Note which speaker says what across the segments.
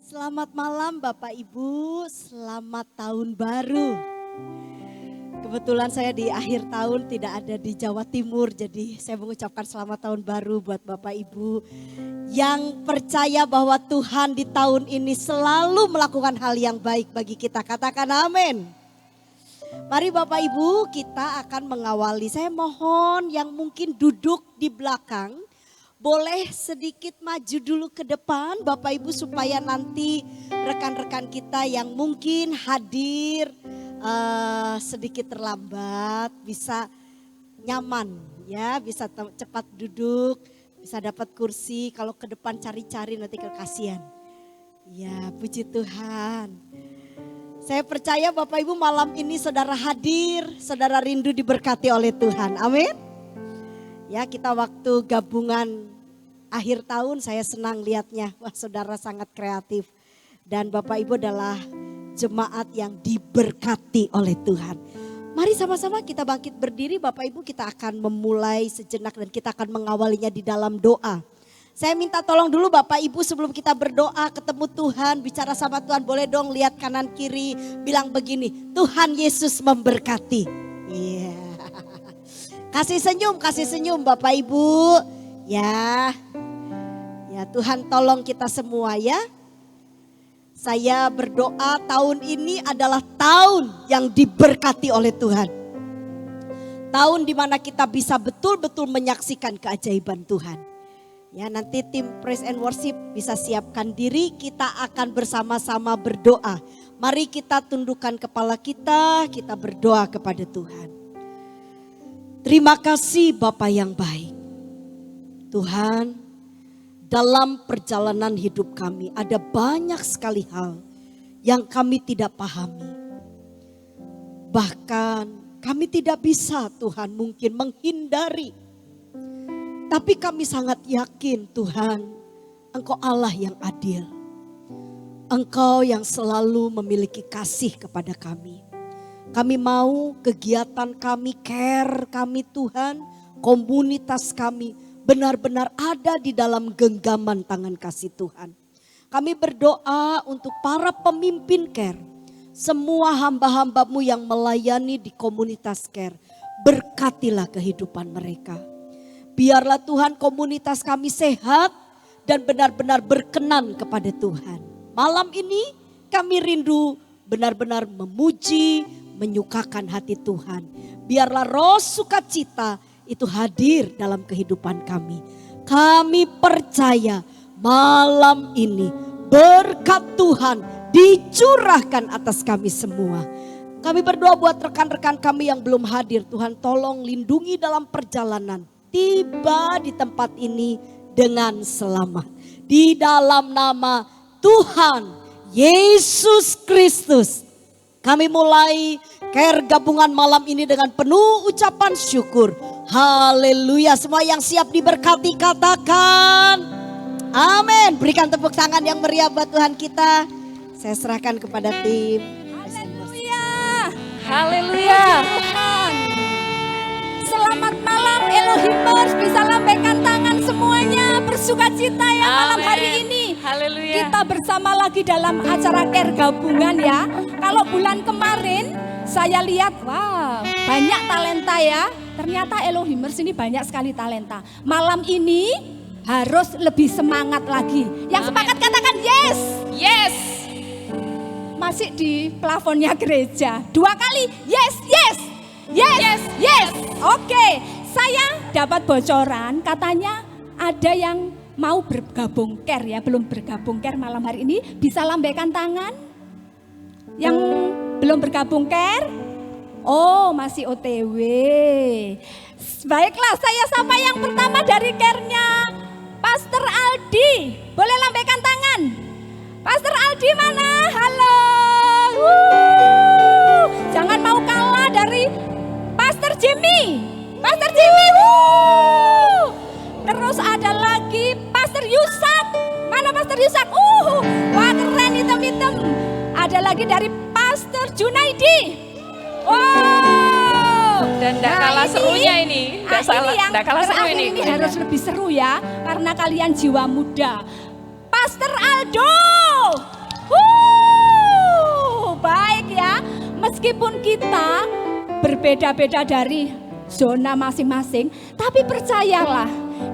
Speaker 1: Selamat malam Bapak Ibu, selamat tahun baru. Kebetulan saya di akhir tahun tidak ada di Jawa Timur, jadi saya mengucapkan selamat tahun baru buat Bapak Ibu yang percaya bahwa Tuhan di tahun ini selalu melakukan hal yang baik bagi kita. Katakan amin. Mari Bapak Ibu, kita akan mengawali. Saya mohon yang mungkin duduk di belakang boleh sedikit maju dulu ke depan Bapak Ibu, supaya nanti rekan-rekan kita yang mungkin hadir sedikit terlambat bisa nyaman ya, bisa cepat duduk, bisa dapat kursi. Kalau ke depan cari-cari nanti kekasian. Ya, puji Tuhan. Saya percaya Bapak Ibu malam ini saudara hadir, saudara rindu diberkati oleh Tuhan. Amin. Ya, kita waktu gabungan akhir tahun saya senang lihatnya. Wah, saudara sangat kreatif. Dan Bapak Ibu adalah jemaat yang diberkati oleh Tuhan. Mari sama-sama kita bangkit berdiri Bapak Ibu, kita akan memulai sejenak dan kita akan mengawalinya di dalam doa. Saya minta tolong dulu Bapak Ibu sebelum kita berdoa ketemu Tuhan, bicara sama Tuhan, boleh dong lihat kanan kiri, bilang begini, Tuhan Yesus memberkati. Iya. Kasih senyum Bapak Ibu. Ya Tuhan tolong kita semua ya. Saya berdoa tahun ini adalah tahun yang diberkati oleh Tuhan. Tahun dimana kita bisa betul-betul menyaksikan keajaiban Tuhan. Ya, nanti tim Praise and Worship bisa siapkan diri, kita akan bersama-sama berdoa. Mari kita tundukkan kepala kita berdoa kepada Tuhan. Terima kasih Bapa yang baik. Tuhan, dalam perjalanan hidup kami ada banyak sekali hal yang kami tidak pahami. Bahkan kami tidak bisa Tuhan mungkin menghindari. Tapi kami sangat yakin Tuhan, Engkau Allah yang adil. Engkau yang selalu memiliki kasih kepada kami. Kami mau kegiatan kami, care kami Tuhan, komunitas kami benar-benar ada di dalam genggaman tangan kasih Tuhan. Kami berdoa untuk para pemimpin care, semua hamba-hambamu yang melayani di komunitas care, berkatilah kehidupan mereka. Biarlah Tuhan komunitas kami sehat dan benar-benar berkenan kepada Tuhan. Malam ini kami rindu benar-benar memuji, menyukakan hati Tuhan. Biarlah roh sukacita itu hadir dalam kehidupan kami. Kami percaya malam ini berkat Tuhan dicurahkan atas kami semua. Kami berdoa buat rekan-rekan kami yang belum hadir. Tuhan tolong lindungi dalam perjalanan. Tiba di tempat ini dengan selamat. Di dalam nama Tuhan Yesus Kristus. Kami mulai care gabungan malam ini dengan penuh ucapan syukur. Haleluya. Semua yang siap diberkati katakan amin. Berikan tepuk tangan yang meriah buat Tuhan kita. Saya serahkan kepada tim.
Speaker 2: Haleluya. Haleluya. Selamat malam Elohimers, bisa lambaikan tangan semuanya, bersukacita ya malam hari ini.
Speaker 3: Haleluya.
Speaker 2: Kita bersama lagi dalam acara care gabungan ya. Kalau bulan kemarin saya lihat wow banyak talenta ya. Ternyata Elohimers ini banyak sekali talenta. Malam ini harus lebih semangat lagi. Yang sepakat katakan yes.
Speaker 3: Yes.
Speaker 2: Masih di plafonnya gereja. 2 kali yes, yes. Yes, yes, yes. Oke, saya dapat bocoran katanya ada yang mau bergabung care ya, belum bergabung care malam hari ini, bisa lambaikan tangan. Yang belum bergabung care? Oh, masih OTW. Baiklah, saya sapa yang pertama dari care-nya, Pastor Aldi. Boleh lambaikan tangan? Pastor Aldi mana? Halo. Jangan mau kalah dari Pastor Jimmy. Pastor Jimmy. Terus ada lagi Pastor Yusak. Mana Pastor Yusak? Wah keren hitam-hitam. Ada lagi dari Pastor Junaidi. Wow.
Speaker 3: Dan tidak kalah serunya ini.
Speaker 2: Tidak
Speaker 3: kalah seru
Speaker 2: ini harus lebih seru ya. Karena kalian jiwa muda. Pastor Aldo. Baik ya, meskipun kita berbeda-beda dari zona masing-masing, tapi percayalah,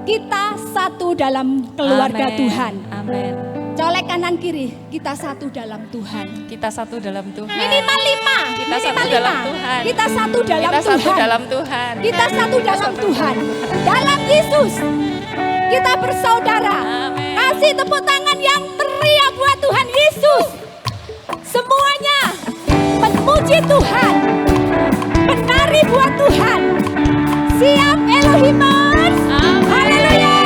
Speaker 2: kita satu dalam keluarga
Speaker 3: Amin.
Speaker 2: Tuhan.
Speaker 3: Amin.
Speaker 2: Colek kanan kiri, kita satu dalam Tuhan.
Speaker 3: Kita satu dalam Tuhan.
Speaker 2: Minimal 5.
Speaker 3: Kita satu dalam Tuhan.
Speaker 2: Kita satu dalam
Speaker 3: Kita
Speaker 2: Tuhan.
Speaker 3: satu dalam Tuhan.
Speaker 2: Kita satu dalam Tuhan. Dalam Yesus kita bersaudara.
Speaker 3: Amin.
Speaker 2: Kasih tepuk tangan yang meriah buat Tuhan Yesus. Semuanya memuji Tuhan. Menari buat Tuhan. Siap Elohimers.
Speaker 3: Amin.
Speaker 2: Haleluya.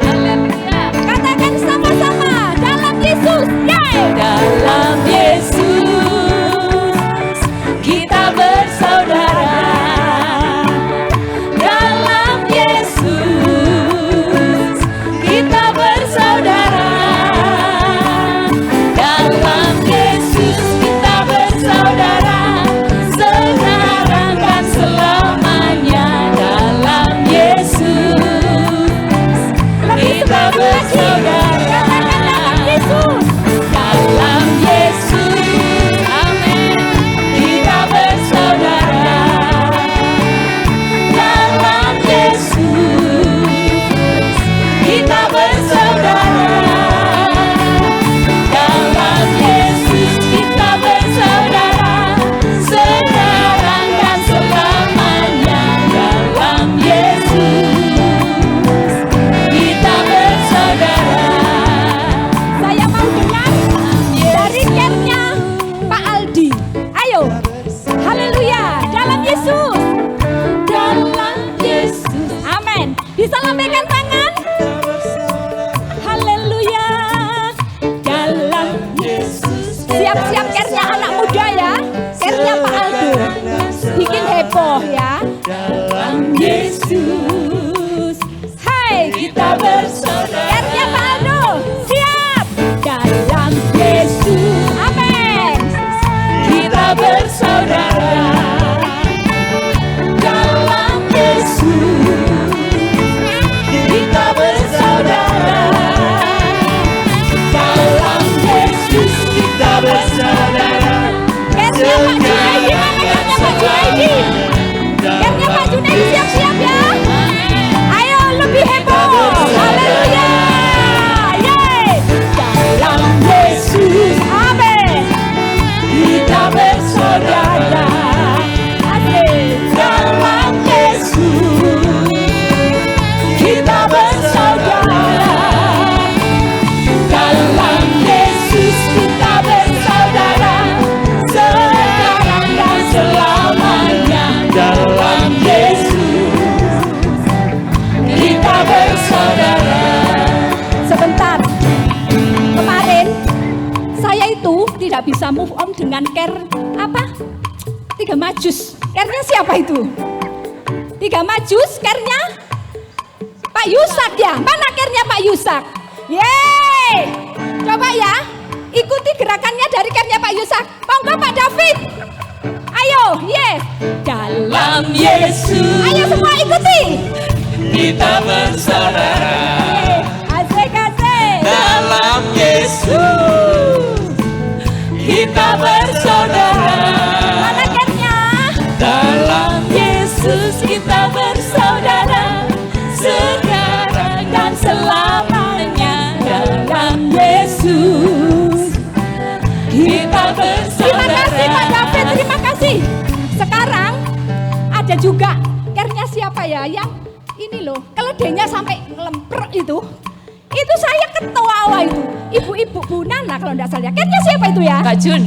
Speaker 3: Haleluya.
Speaker 2: Katakan sama-sama dalam Yesus. Yeay.
Speaker 3: Dalam Yesus kita bersaudara. Dalam Yesus kita bersaudara. Dalam Yesus kita bersaudara. Sekarang dan selamanya. Dalam Yesus kita bersaudara.
Speaker 2: Dalam Yesus.
Speaker 3: Dalam Yesus, amin, kita bersaudara. Dalam Yesus, kita bersaudara. Dalam Yesus, kita bersaudara. Sekarang dan selamanya. Dalam Yesus, kita bersaudara.
Speaker 2: Saya mau dengar dari care-nya Pak Aldi. Ayo. Haleluya. Dalam Yesus.
Speaker 3: Dalam Yesus.
Speaker 2: Amin. Bisa lambaikan tangan. Haleluya. Dalam
Speaker 3: Yesus.
Speaker 2: siap-siap care-nya anak muda ya. Care-nya Pak Aldo. Bikin heboh ya.
Speaker 3: Dalam Yesus
Speaker 2: Hai.
Speaker 3: kita bersaudara.
Speaker 2: Care-nya Pak Aldo. Siap. Dalam Yesus. Amin.
Speaker 3: Kita bersaudara. Dalam Yesus kita bersaudara. Dalam Yesus kita bersaudara.
Speaker 2: Care-nya Pak Junaidi. Mana care-nya Pak Junaidi? Care-nya Pak Junaidi siap-siap ya. Ayo lebih heboh. Haleluya. Yeay.
Speaker 3: Dalam Yesus
Speaker 2: Amin.
Speaker 3: kita bersaudara.
Speaker 2: Asik.
Speaker 3: Dalam Yesus kita bersaudara. Dalam Yesus kita bersaudara. Sekarang dan selamanya. Dalam Yesus kita bersaudara.
Speaker 2: Sebentar. Kemarin saya itu tidak bisa move on dengan care apa? 3 Majus. Care-nya siapa itu? 3 Majus, care-nya Pak Yusak ya. Mana care-nya Pak Yusak? Yeay. Coba ya. Ikuti gerakannya dari care-nya Pak Yusak. Monggo Pak David. Ayo, yes.
Speaker 3: Dalam Yesus
Speaker 2: Ayo semua ikuti.
Speaker 3: kita bersaudara.
Speaker 2: Asik-asik.
Speaker 3: Dalam Yesus kita bersaudara.
Speaker 2: Mana care-nya?
Speaker 3: Dalam Yesus kita bersaudara. Sekarang dan selamanya. Dalam Yesus kita
Speaker 2: Terima kasih Pak
Speaker 3: bersaudara.
Speaker 2: David, terima kasih. Sekarang ada juga care-nya siapa ya yang ini loh, keledainya sampai ngelemprek itu saya ketawa itu. Ibu-ibu Bu Nana kalau enggak salah. Care-nya siapa itu ya?
Speaker 3: Kak Jun,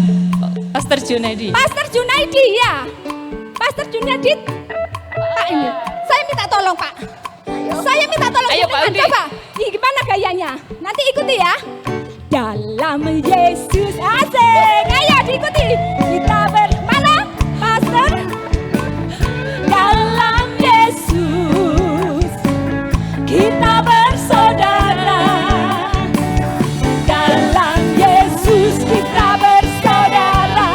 Speaker 3: Pastor Junaidi.
Speaker 2: Pastor Junaidi ya. Pastor Junaidi. Pak ini, saya minta tolong Pak. Saya minta tolong
Speaker 3: Ayo,
Speaker 2: jenengan.
Speaker 3: Pak Udi.
Speaker 2: Coba, ini gimana gayanya? Nanti ikuti ya. Dalam Yesus, asik. Ayo diikuti. Kita mana? Pastor. Dalam Yesus kita bersaudara. Dalam Yesus kita bersaudara.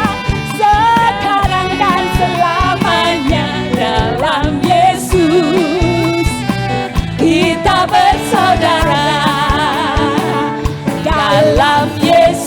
Speaker 2: Sekarang dan selamanya.
Speaker 3: Dalam Yesus kita bersaudara. Dalam Yesus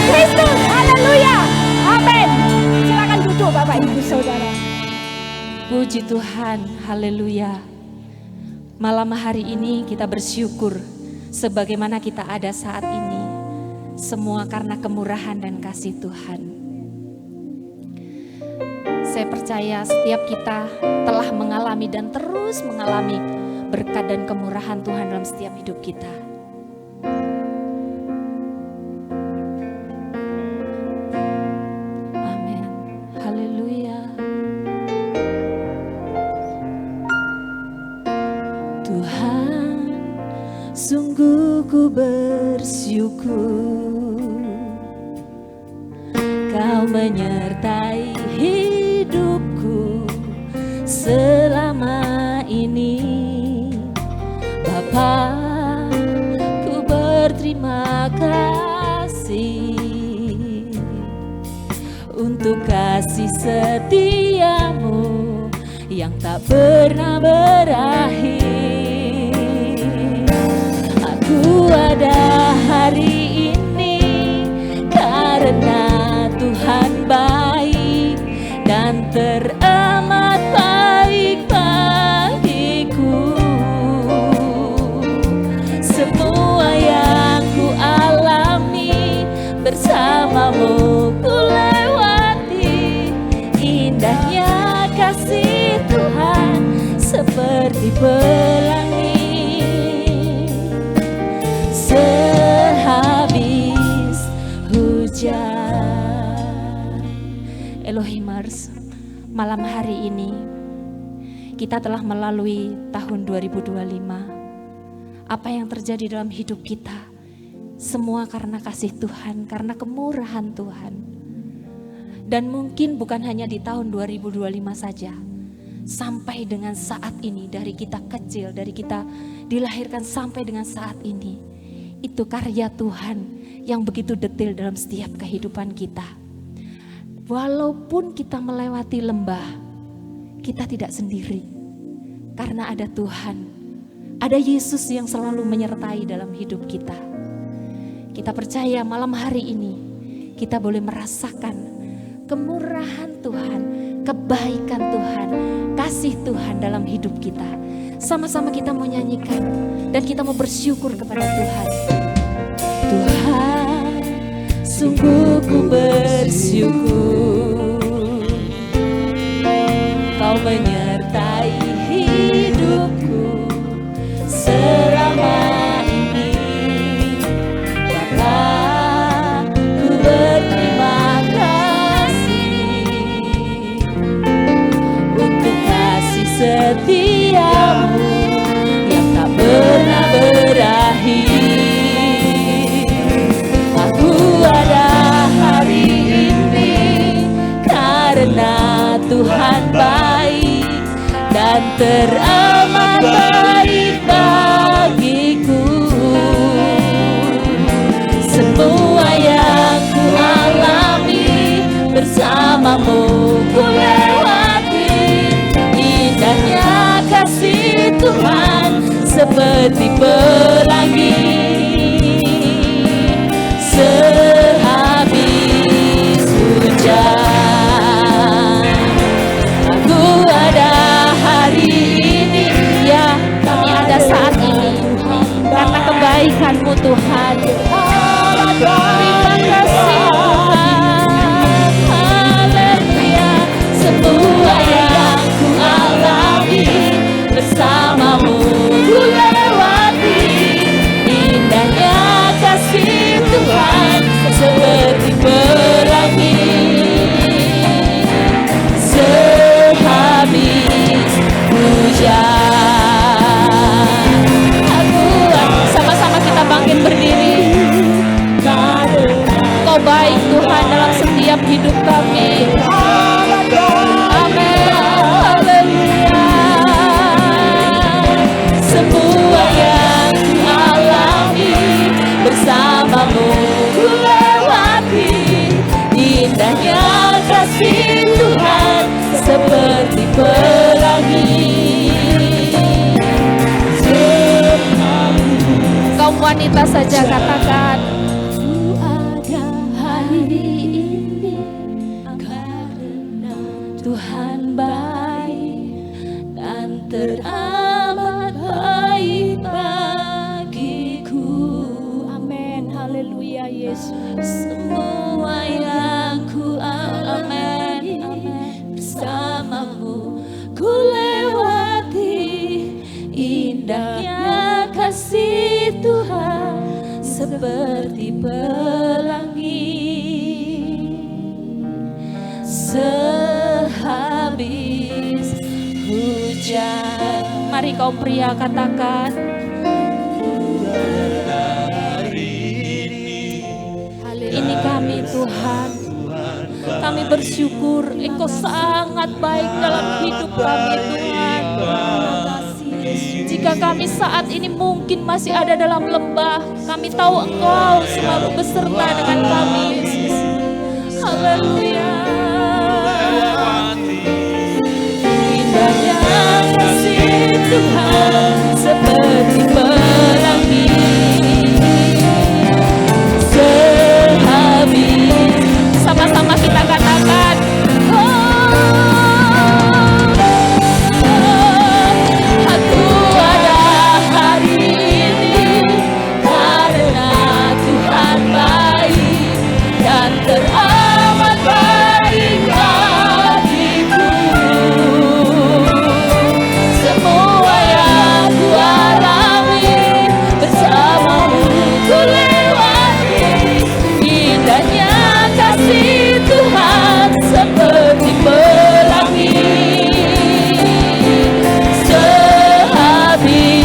Speaker 2: Kristus. Haleluya. Amin. Silakan duduk Bapak Ibu Saudara.
Speaker 3: Puji Tuhan, haleluya. Malam hari ini kita bersyukur sebagaimana kita ada saat ini. Semua karena kemurahan dan kasih Tuhan. Saya percaya setiap kita telah mengalami dan terus mengalami berkat dan kemurahan Tuhan dalam setiap hidup kita. Amin. Haleluya. Tuhan, sungguh ku bersyukur Kau menyertai hidupku selama ini. Bapa, ku berterima kasih untuk kasih setiamu yang tak pernah berakhir. Aku ada hari ini karena Tuhan baik dan teramat baik bagiku. Semua yang ku alami bersamamu ku lewati. Indahnya kasih Tuhan seperti pelangi. Sehabis hujan. Elohimers, malam hari ini kita telah melalui tahun 2025. Apa yang terjadi dalam hidup kita semua karena kasih Tuhan, karena kemurahan Tuhan. Dan mungkin bukan hanya di tahun 2025 saja, sampai dengan saat ini, dari kita kecil, dari kita dilahirkan sampai dengan saat ini, itu karya Tuhan yang begitu detail dalam setiap kehidupan kita. Walaupun kita melewati lembah, kita tidak sendiri, karena ada Tuhan, ada Yesus yang selalu menyertai dalam hidup kita. Kita percaya malam hari ini kita boleh merasakan kemurahan Tuhan, kebaikan Tuhan, kasih Tuhan dalam hidup kita. Sama-sama kita mau nyanyikan dan kita mau bersyukur kepada Tuhan. Tuhan, sungguh ku bersyukur Kau menyertai hidupku selama ini. Bapa, ku berterima kasih untuk kasih setiamu yang tak pernah berakhir. Aku ada hari ini karena Tuhan baik dan teramat baik bagiku. Semua yang ku alami bersamamu ku lewati. Indahnya kasih Tuhan seperti pelangi. Sehabis hujan, aku ada hari ini. Ya, kami ada saat ini karena kebaikan-Mu Tuhan. Terima kasih Tuhan. Haleluya. Semua yang ku alami bersamamu ku lewati. Indahnya kasih Tuhan seperti pelangi. Sehabis hujan, sama-sama kita bangkit berdiri. Kau baik Tuhan dalam setiap hidup kami. Amin. Haleluya. Semua yang ku alami bersamamu ku lewati. Indahnya kasih Tuhan seperti pelangi. Kaum wanita saja katakan, ku ada Tuhan baik dan teramat baik bagiku.
Speaker 2: Amin, haleluya Yesus.
Speaker 3: Semua yang ku alami bersamamu ku lewati, indahnya kasih Tuhan seperti pelangi. Sehabis hujan, mari kaum pria katakan, ini kami Tuhan, kami bersyukur Engkau sangat baik dalam hidup kami Tuhan. Jika kami saat ini mungkin masih ada dalam lembah, kami tahu Engkau selalu beserta dengan kami. Haleluya. Indahnya kasih Tuhan seperti pelangi. Sama-sama kita katakan, aku ada hari ini karena Tuhan baik dan teramat baik bagiku. Semua yang ku alami bersamamu ku lewati, indahnya kasih Tuhan seperti pelangi. Sehabis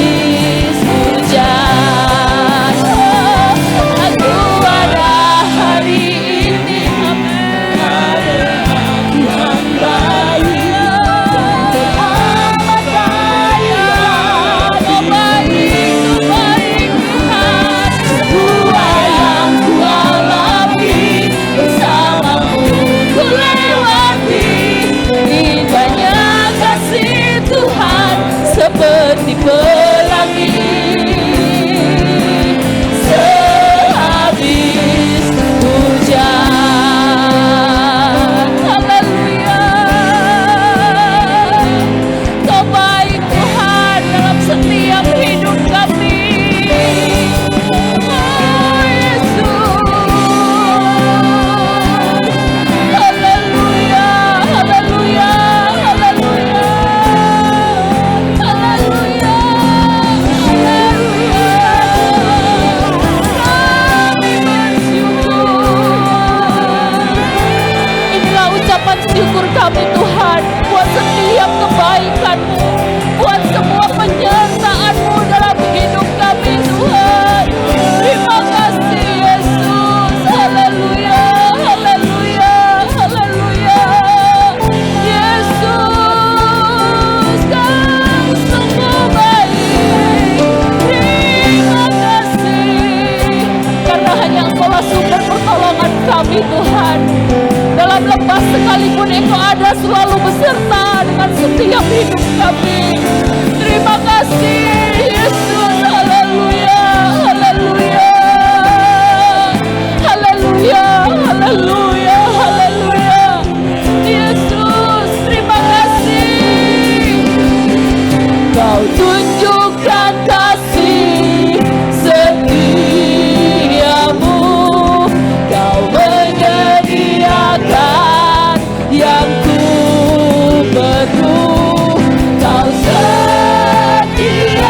Speaker 3: hujan, aku ada hari ini karena Tuhan baik dan teramat baik. Oh baik, baik Tuhan. Semua yang ku alami bersamamu ku lewati, indahnya kasih Tuhan seperti pelangi. Sehabis hujan, haleluya. Kau baik Tuhan dalam setiap hidup kami. Oh Yesus. Haleluya, haleluya, haleluya, haleluya, haleluya. Kami bersyukur. Inilah ucapan syukur kami Tuhan buat setiap kebaikan-Mu, buat semua penyertaan-Mu dalam hidup kami Tuhan. Terima kasih Yesus. Haleluya, haleluya, haleluya. Yesus, Kau sungguh baik. Terima kasih karena hanya Engkau-lah sumber pertolongan kami Tuhan. Dalam lembah sekalipun Engkau ada selalu beserta dengan setiap hidup kami. Terima kasih Yesus. Haleluya, haleluya, haleluya, haleluya, haleluya. Yesus, terima kasih. Kau tunjukkan kasih setiamu, Kau menyediakan yang ku perlu, Kau setia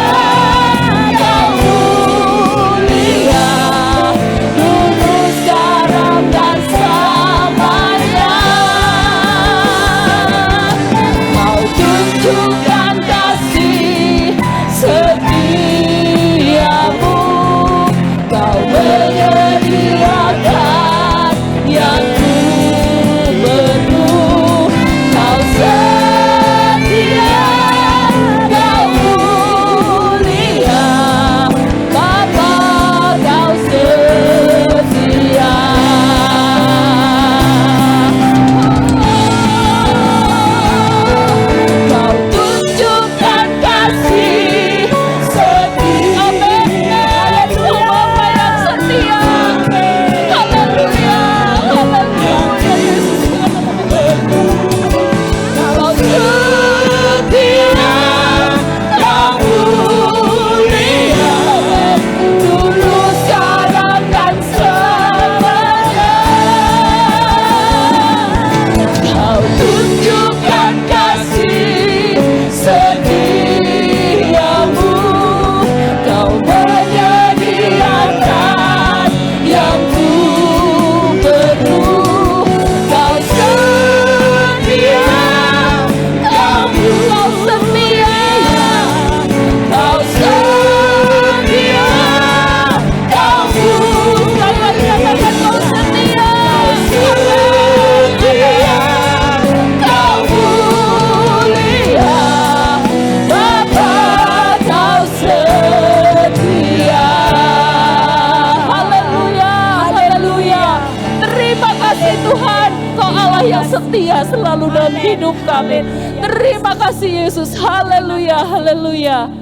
Speaker 3: Allah yang setia selalu dalam hidup kami. Terima kasih Yesus. Haleluya, haleluya.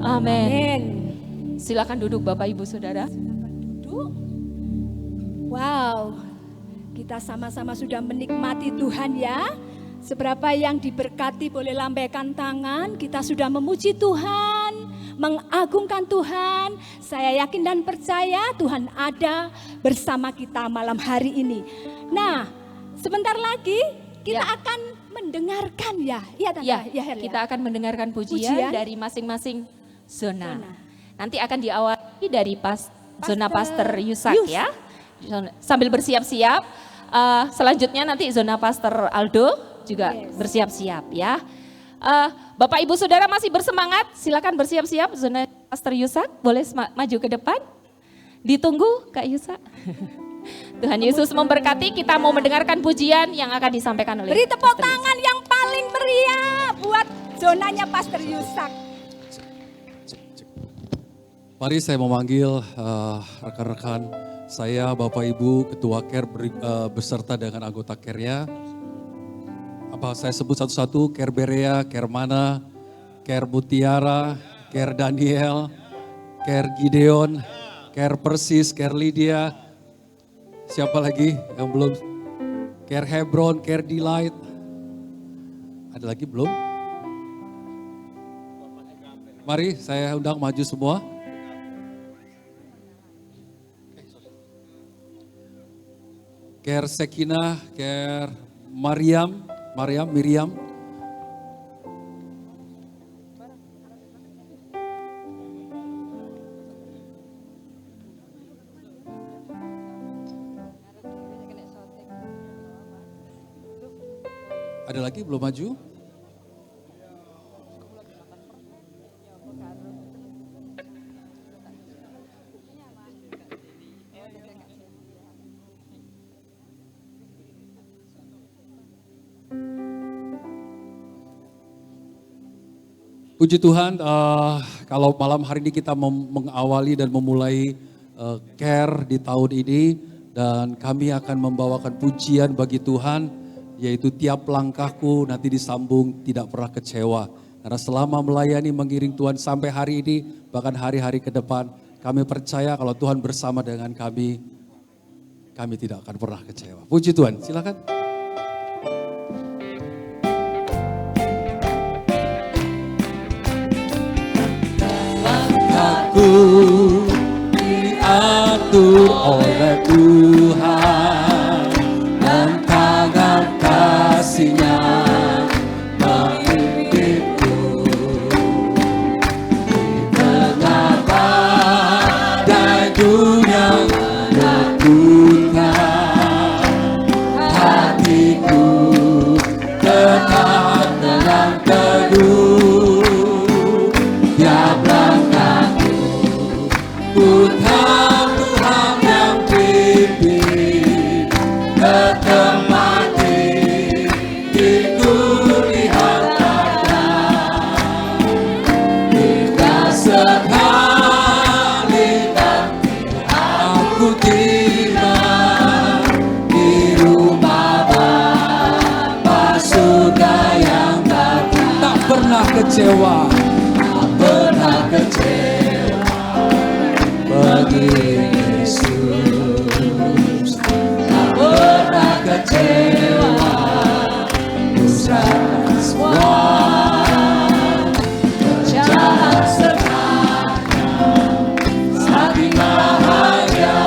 Speaker 3: Amin.
Speaker 2: Amin.
Speaker 3: Silakan duduk Bapak Ibu Saudara.
Speaker 2: Duduk. Wow, kita sama-sama sudah menikmati Tuhan ya. Seberapa yang diberkati boleh lambaikan tangan. Kita sudah memuji Tuhan, mengagungkan Tuhan. Saya yakin dan percaya Tuhan ada bersama kita malam hari ini. Nah, sebentar lagi kita akan mendengarkan ya. Iya, Tante.
Speaker 3: Ya, kita akan mendengarkan pujian dari masing-masing zona. Nanti akan diawali dari zona Pastor Yusak ya. Sambil bersiap-siap. Selanjutnya nanti zona Pastor Aldo juga bersiap-siap ya. Bapak Ibu Saudara masih bersemangat, silakan bersiap-siap. Zona Pastor Yusak boleh maju ke depan. Ditunggu Kak Yusak. Tuhan Yesus memberkati, kita mau mendengarkan pujian yang akan disampaikan oleh
Speaker 2: Beri tepuk
Speaker 3: Pastor
Speaker 2: tangan yang paling meriah buat zonanya Pastor Yusak.
Speaker 4: Mari saya memanggil rekan-rekan saya, Bapak Ibu, Ketua Care beserta dengan anggota Care-nya. Apa saya sebut satu-satu? Care Berea, Care Mana, Care Mutiara, Care Daniel, Care Gideon, Care Persis, Care Lydia. Siapa lagi yang belum? Care Hebron, Care Delight. Ada lagi belum? Mari saya undang maju semua. Care Sekinah, Care Miriam. Ada lagi belum maju? Puji Tuhan, kalau malam hari ini kita mengawali dan memulai Care di tahun ini, dan kami akan membawakan pujian bagi Tuhan, yaitu tiap langkahku nanti disambung tidak pernah kecewa. Karena selama melayani mengiring Tuhan sampai hari ini, bahkan hari-hari ke depan, kami percaya kalau Tuhan bersama dengan kami tidak akan pernah kecewa. Puji Tuhan, silakan. Aku diatur oleh Tuhan, dan tangan kasih-Nya menghimpitku di tengah badai dunia menakutkan. Hatiku tetap tenang teduh, tiap ku tahu Tuhan yang pimpin ke tempat itu lihat ada. Jika sekali nanti aku tiba di rumah Bapa surga yang datang, tak pernah kecewa, tak pernah kecewa. Bagi Yesus tak pernah kecewa, ku serahkan semua, berjalan sertanya, saking bahagia,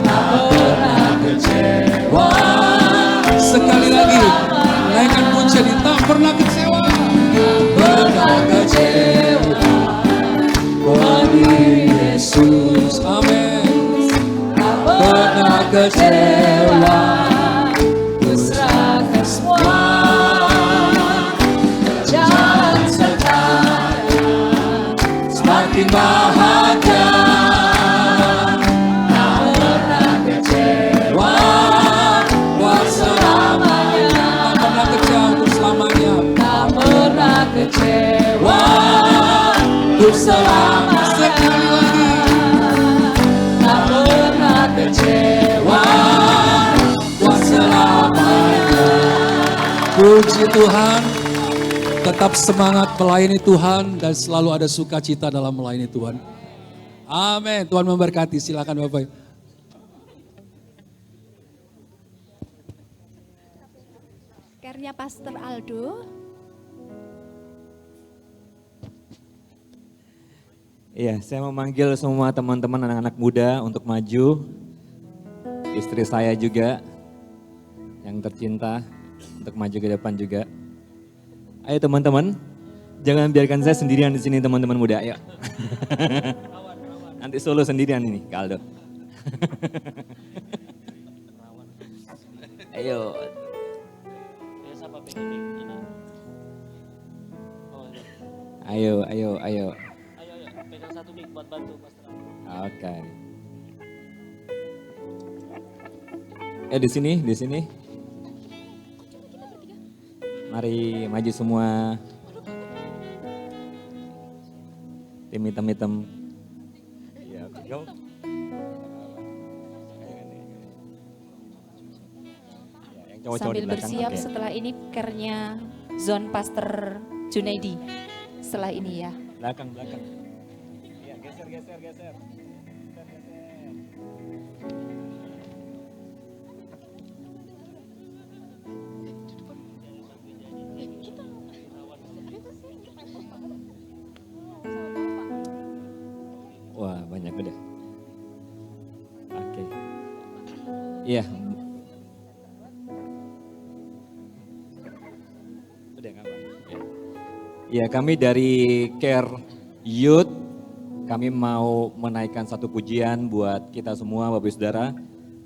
Speaker 4: tak pernah kecewa. Sekali lagi, naikkan pujian, tak pernah kecewa, tak pernah kecewa. Bagi Yesus, amin, tak pernah kecewa, ku serahkan semua, berjalan sertanya, semakin bahagia, tak pernah kecewa, buat selamanya, tak pernah kecewa untuk selamanya, tak pernah kecewa. Untuk selama sekali lagi, tak pernah kecewa, buat selamanya. Puji Tuhan. Tetap semangat melayani Tuhan dan selalu ada sukacita dalam melayani Tuhan. Amin. Tuhan memberkati. Silakan Bapak.
Speaker 2: Care-nya Pastor Aldo.
Speaker 5: Iya, saya memanggil semua teman-teman anak-anak muda untuk maju. Istri saya juga yang tercinta untuk maju ke depan juga. Ayo teman-teman, jangan biarkan saya sendirian di sini teman-teman muda. Ayo. Nanti solo sendirian ini, Kak Aldo. Ayo. Ayo.
Speaker 6: Pegang satu mic buat bantu Pastor.
Speaker 5: Oke. Di sini. Mari maju semua. Tim hitam-hitam. Iya, go.
Speaker 3: Sambil bersiap setelah ini care-nya Zone Pastor Junaidi. Setelah ini ya.
Speaker 5: Belakang. Iya, geser. Wah, banyak udah. Oke. Iya. Udah nggak apa? Ya, kami dari Care Youth, kami mau menaikkan satu pujian buat kita semua Bapak Ibu Saudara.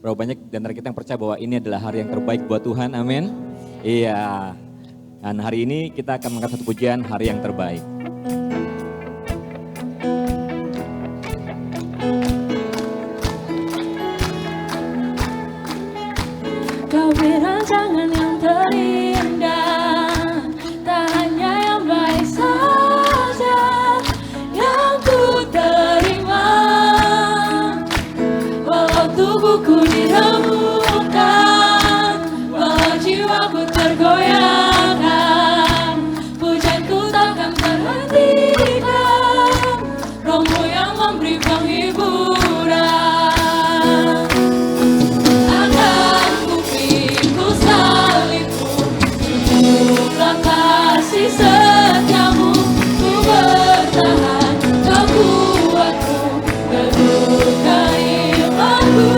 Speaker 5: Berapa banyak di antara kita yang percaya bahwa ini adalah hari yang terbaik buat Tuhan, amin. Iya, dan hari ini kita akan mengangkat satu pujian hari yang terbaik.
Speaker 7: Kau rancangan yang terindah, tak hanya yang baik saja yang ku terima. Walau tubuhku diremukkan, walau jiwaku tergoyahkan, pujianku takkan terhentikan, Rohmu yang memberi penghiburan. Kasih setiamu, ku bertahan, kau kuatku, berbuka imanku.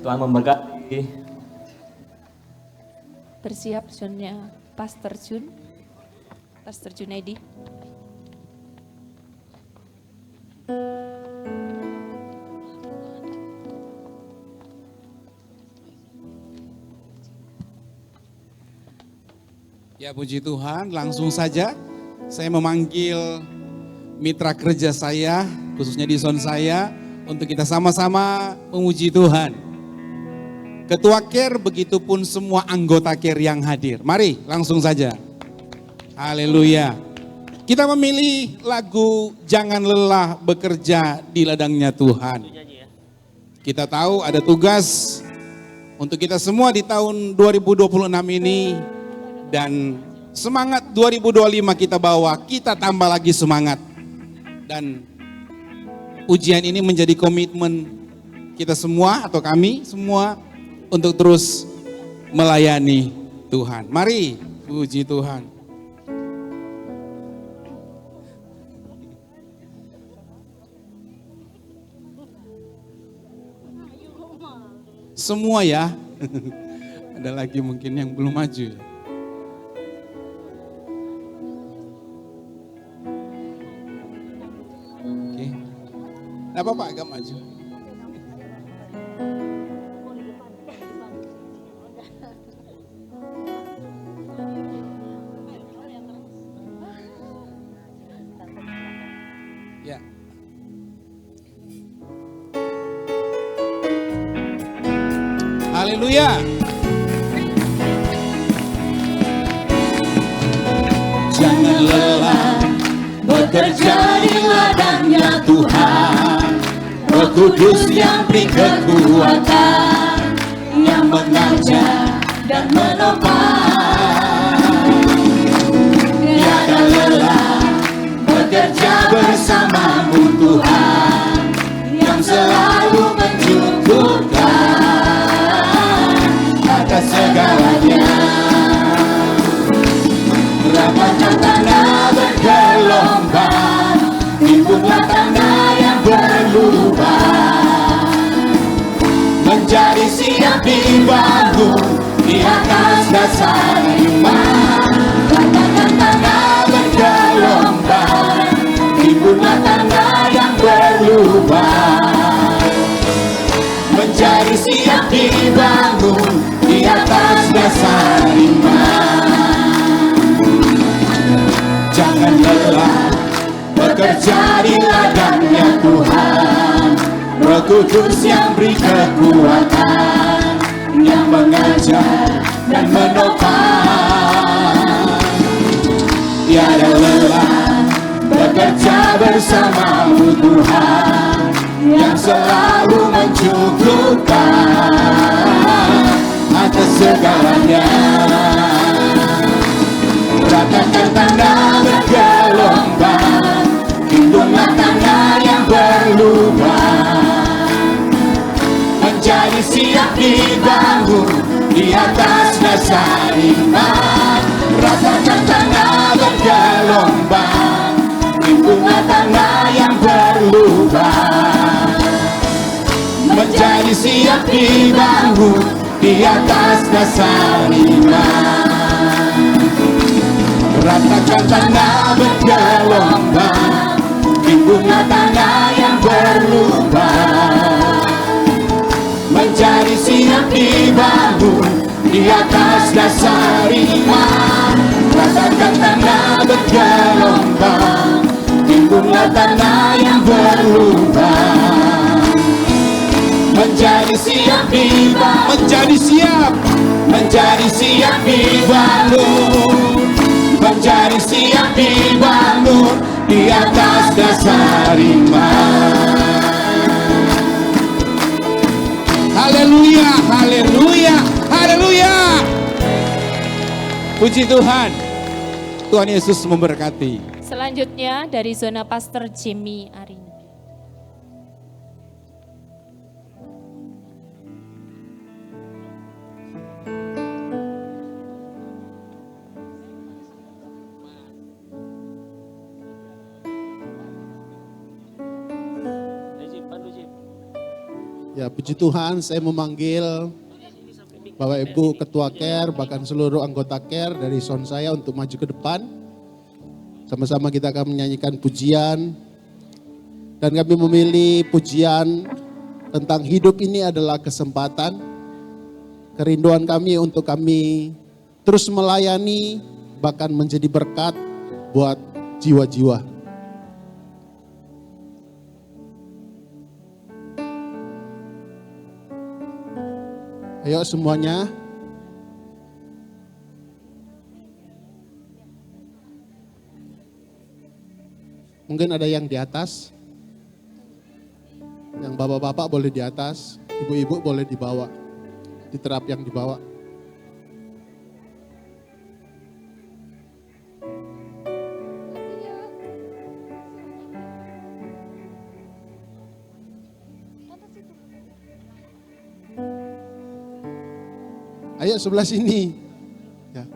Speaker 5: Tuhan memberkati.
Speaker 3: Bersiap zonnya Pastor Jun. Pastor Junaidi.
Speaker 8: Ya puji Tuhan, langsung saja saya memanggil mitra kerja saya, khususnya di zone saya, untuk kita sama-sama memuji Tuhan. Ketua CARE, begitupun semua anggota CARE yang hadir. Mari langsung saja. Haleluya. Kita memilih lagu Jangan Lelah Bekerja di Ladangnya Tuhan. Kita tahu ada tugas untuk kita semua di tahun 2026 ini. Dan semangat 2025 kita bawa, kita tambah lagi semangat. Dan ujian ini menjadi komitmen kita semua atau kami semua untuk terus melayani Tuhan. Mari puji Tuhan. Semua ya. Ada lagi mungkin yang belum maju. Nah, Bapak agak maju. Ya. Haleluya. Jangan lelah bekerja di ladangnya Tuhan. Roh Kudus yang beri kekuatan, yang mengajar dan menopang. Tiada lelah bekerja bersamamu Tuhan, yang selalu mencukupkan atas segalanya. Rapatkan tanah bergelombang, timbunlah tanah yang berlubang, menjadi siap dibangun di atas dasar iman. Rapatkan tanah bergelombang, timbunlah tanah yang berlubang, menjadi siap dibangun di atas dasar iman. Jangan lelah bekerja di ladangnya Tuhan. Roh Kudus yang beri kekuatan, yang mengajar dan menopang. Tiada lelah bekerja bersamamu Tuhan, yang selalu mencukupkan atas segalanya. Ratakan tanah bergelombang, timbunlah tanah yang berlubang, menjadi siap dibangun di atas dasar iman. Ratakan tanah bergelombang, timbunlah tanah yang berlubang, menjadi siap dibangun di atas dasar iman. Ratakan tanah bergelombang, timbunlah tanah yang berlubang, menjadi siap dibangun di atas dasar iman. Ratakan tanah bergelombang, timbunlah tanah yang berlubang, menjadi siap dibangun, menjadi siap dibangun, menjadi siap dibangun di atas dasar iman. Haleluya, haleluya, haleluya. Puji Tuhan. Tuhan Yesus memberkati.
Speaker 3: Selanjutnya dari zona Pastor Jimmy Arin.
Speaker 9: Ya, puji Tuhan, saya memanggil Bapak Ibu Ketua CARE, bahkan seluruh anggota CARE dari son saya untuk maju ke depan. Sama-sama kita akan menyanyikan pujian. Dan kami memilih pujian tentang hidup ini adalah kesempatan. Kerinduan kami untuk kami terus melayani, bahkan menjadi berkat buat jiwa-jiwa. Ayo semuanya. Mungkin ada yang di atas. Yang bapak-bapak boleh di atas, ibu-ibu boleh di bawah. Diterap yang di bawah. Ayo sebelah sini. Ya.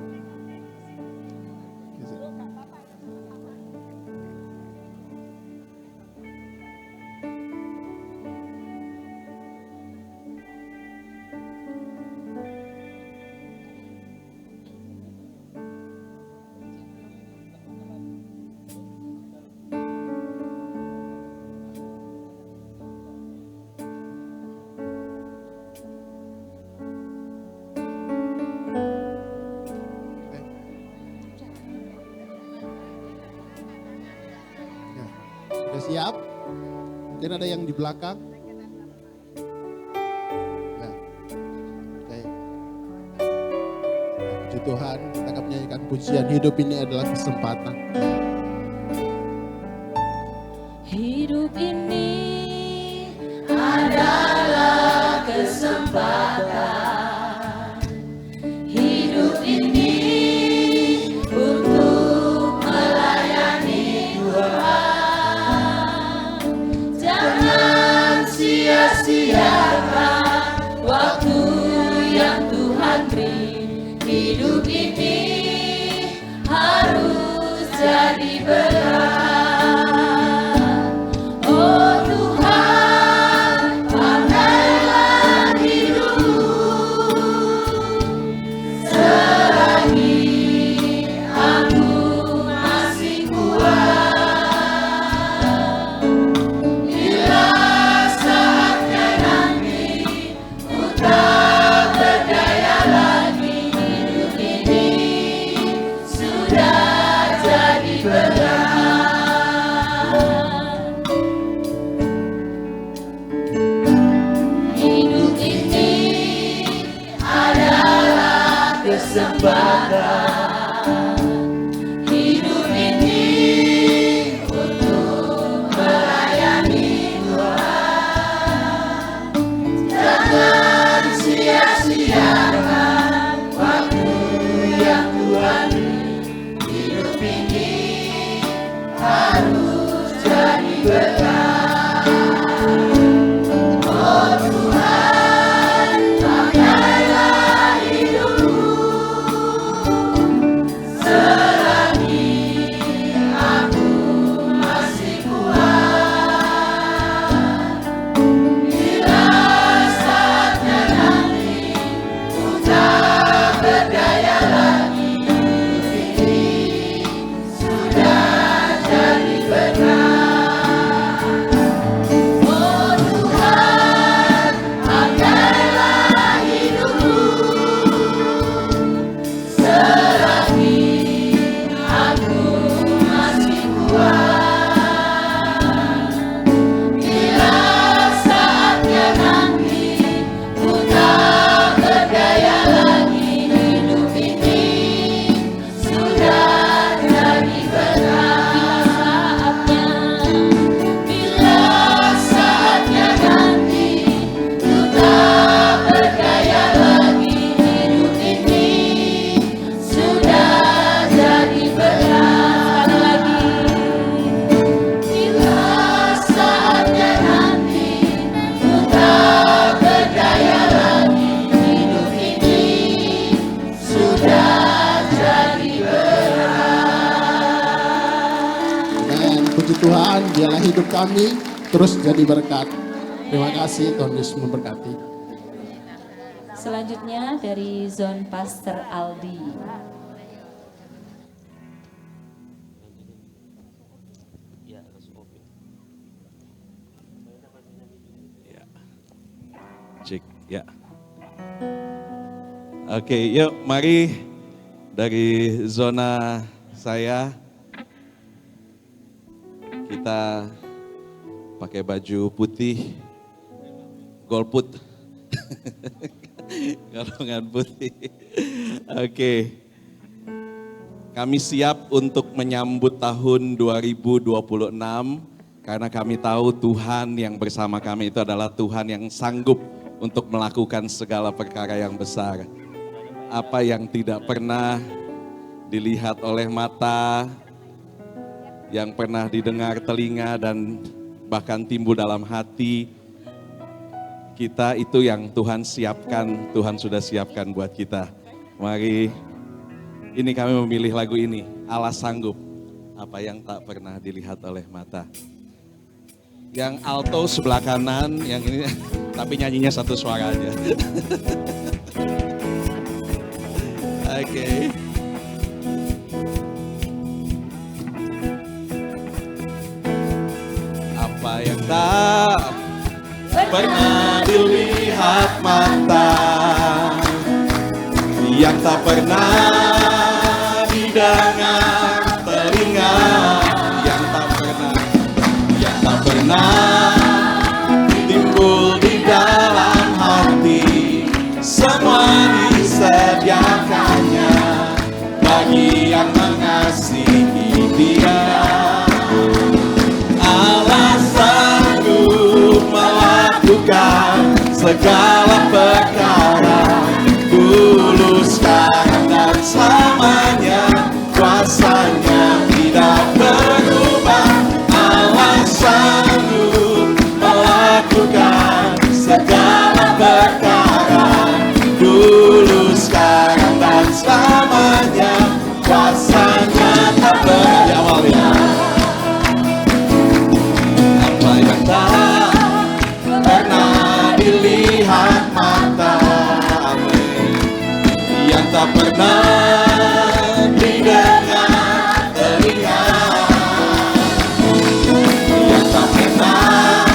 Speaker 9: Sudah siap? Mungkin ada yang di belakang. Ya. Oke. Puji Tuhan, kita akan menyanyikan pujian hidup ini adalah kesempatan.
Speaker 7: Hidup ini adalah kesempatan. Hidup ini untuk melayani Tuhan. Jangan sia-siakan waktu yang Tuhan beri. Hidup ini harus jadi berkat. Hidup ini untuk melayani Tuhan. Jangan sia-siakan waktu yang Tuhan beri. Hidup ini harus jadi berkat.
Speaker 9: Tuhan, biarlah hidup kami terus jadi berkat. Terima kasih, Tuhan Yesus memberkati.
Speaker 3: Selanjutnya dari zone Pastor Aldi.
Speaker 10: Cek, ya. Oke, yuk mari dari zona saya kita pakai baju putih, golput, golongan putih. Oke, kami siap untuk menyambut tahun 2026 karena kami tahu Tuhan yang bersama kami itu adalah Tuhan yang sanggup untuk melakukan segala perkara yang besar. Apa yang tidak pernah dilihat oleh mata, yang pernah didengar telinga dan bahkan timbul dalam hati kita, itu yang Tuhan siapkan, Tuhan sudah siapkan buat kita. Mari, ini kami memilih lagu ini, Allah sanggup, apa yang tak pernah dilihat oleh mata. Yang alto sebelah kanan, yang ini tapi nyanyinya satu suara aja. Oke. Apa yang tak pernah dilihat mata, yang tak pernah didengar telinga, yang tak pernah timbul di dalam hati, semua disediakannya bagi yang mengasihi Dia. Allah sanggup melakukan segala perkara, dulu, sekarang, dan selamanya. Kuasanya tidak berubah. Allah sanggup melakukan segala perkara, dulu, sekarang, dan selamanya. Kuasanya tak berubah. Apa yang tak pernah dilihat mata, yang tak pernah didengar telinga, yang tak pernah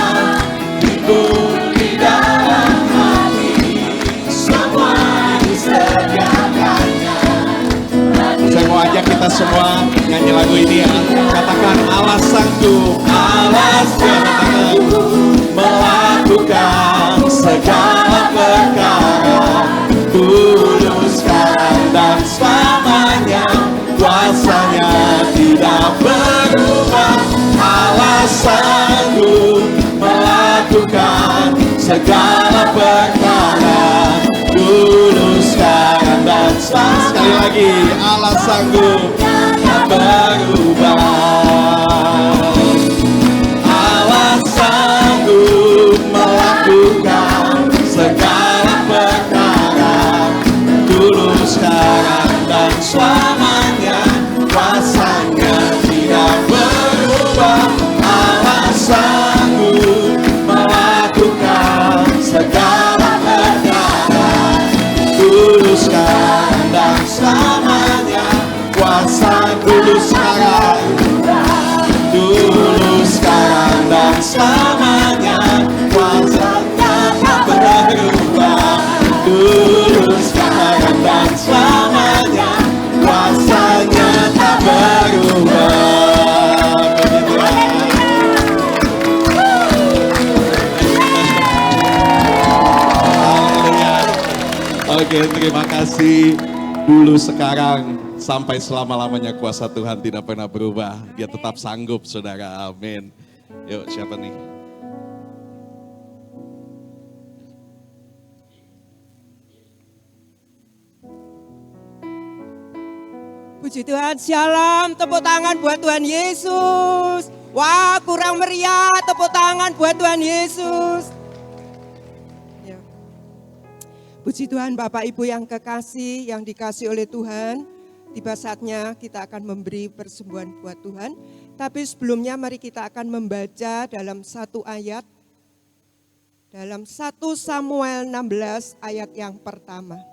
Speaker 10: timbul di dalam hati, semua disediakannya. Saya mau ajak kita semua nyanyi lagu ini ya. Katakan Allah sanggup, Allah sanggup melakukan segala perkara, dulu, sekarang, dan selamanya. Kuasanya tidak berubah. Allah sanggup melakukan segala perkara, dulu, sekarang, dan selamanya. Sekali lagi, Allah sanggup tak berubah. Allah sanggup melakukan segala perkara, dulu, sekarang, dan selamanya. Kuasanya tidak berubah. Allah sanggup melakukan segala perkara, dulu, sekarang, dan selamanya. Kuasa dulu, sekarang, dulu, sekarang, dan selamanya. Kuasanya tak berubah. Dulu, sekarang, dan selamanya. Kuasanya tak berubah. Oke, terima kasih. Dulu, sekarang, sampai selama-lamanya kuasa Tuhan tidak pernah berubah. Dia tetap sanggup, saudara. Amin. Yuk, siapa nih?
Speaker 11: Puji Tuhan, shalom, tepuk tangan buat Tuhan Yesus. Wah, kurang meriah, tepuk tangan buat Tuhan Yesus. Ya. Puji Tuhan, Bapak Ibu yang kekasih, yang dikasih oleh Tuhan. Tiba saatnya kita akan memberi persembahan buat Tuhan. Tapi sebelumnya mari kita akan membaca dalam satu ayat dalam 1 Samuel 16 ayat yang pertama.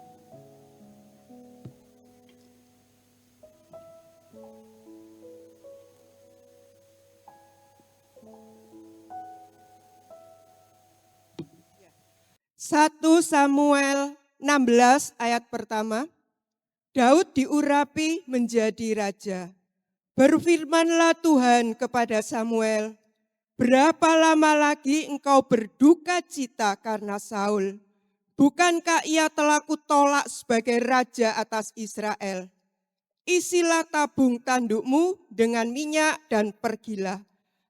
Speaker 11: Satu Samuel 16 ayat pertama. Daud diurapi menjadi raja. Berfirmanlah Tuhan kepada Samuel, berapa lama lagi engkau berduka cita karena Saul? Bukankah ia telah kutolak sebagai raja atas Israel? Isilah tabung tandukmu dengan minyak dan pergilah.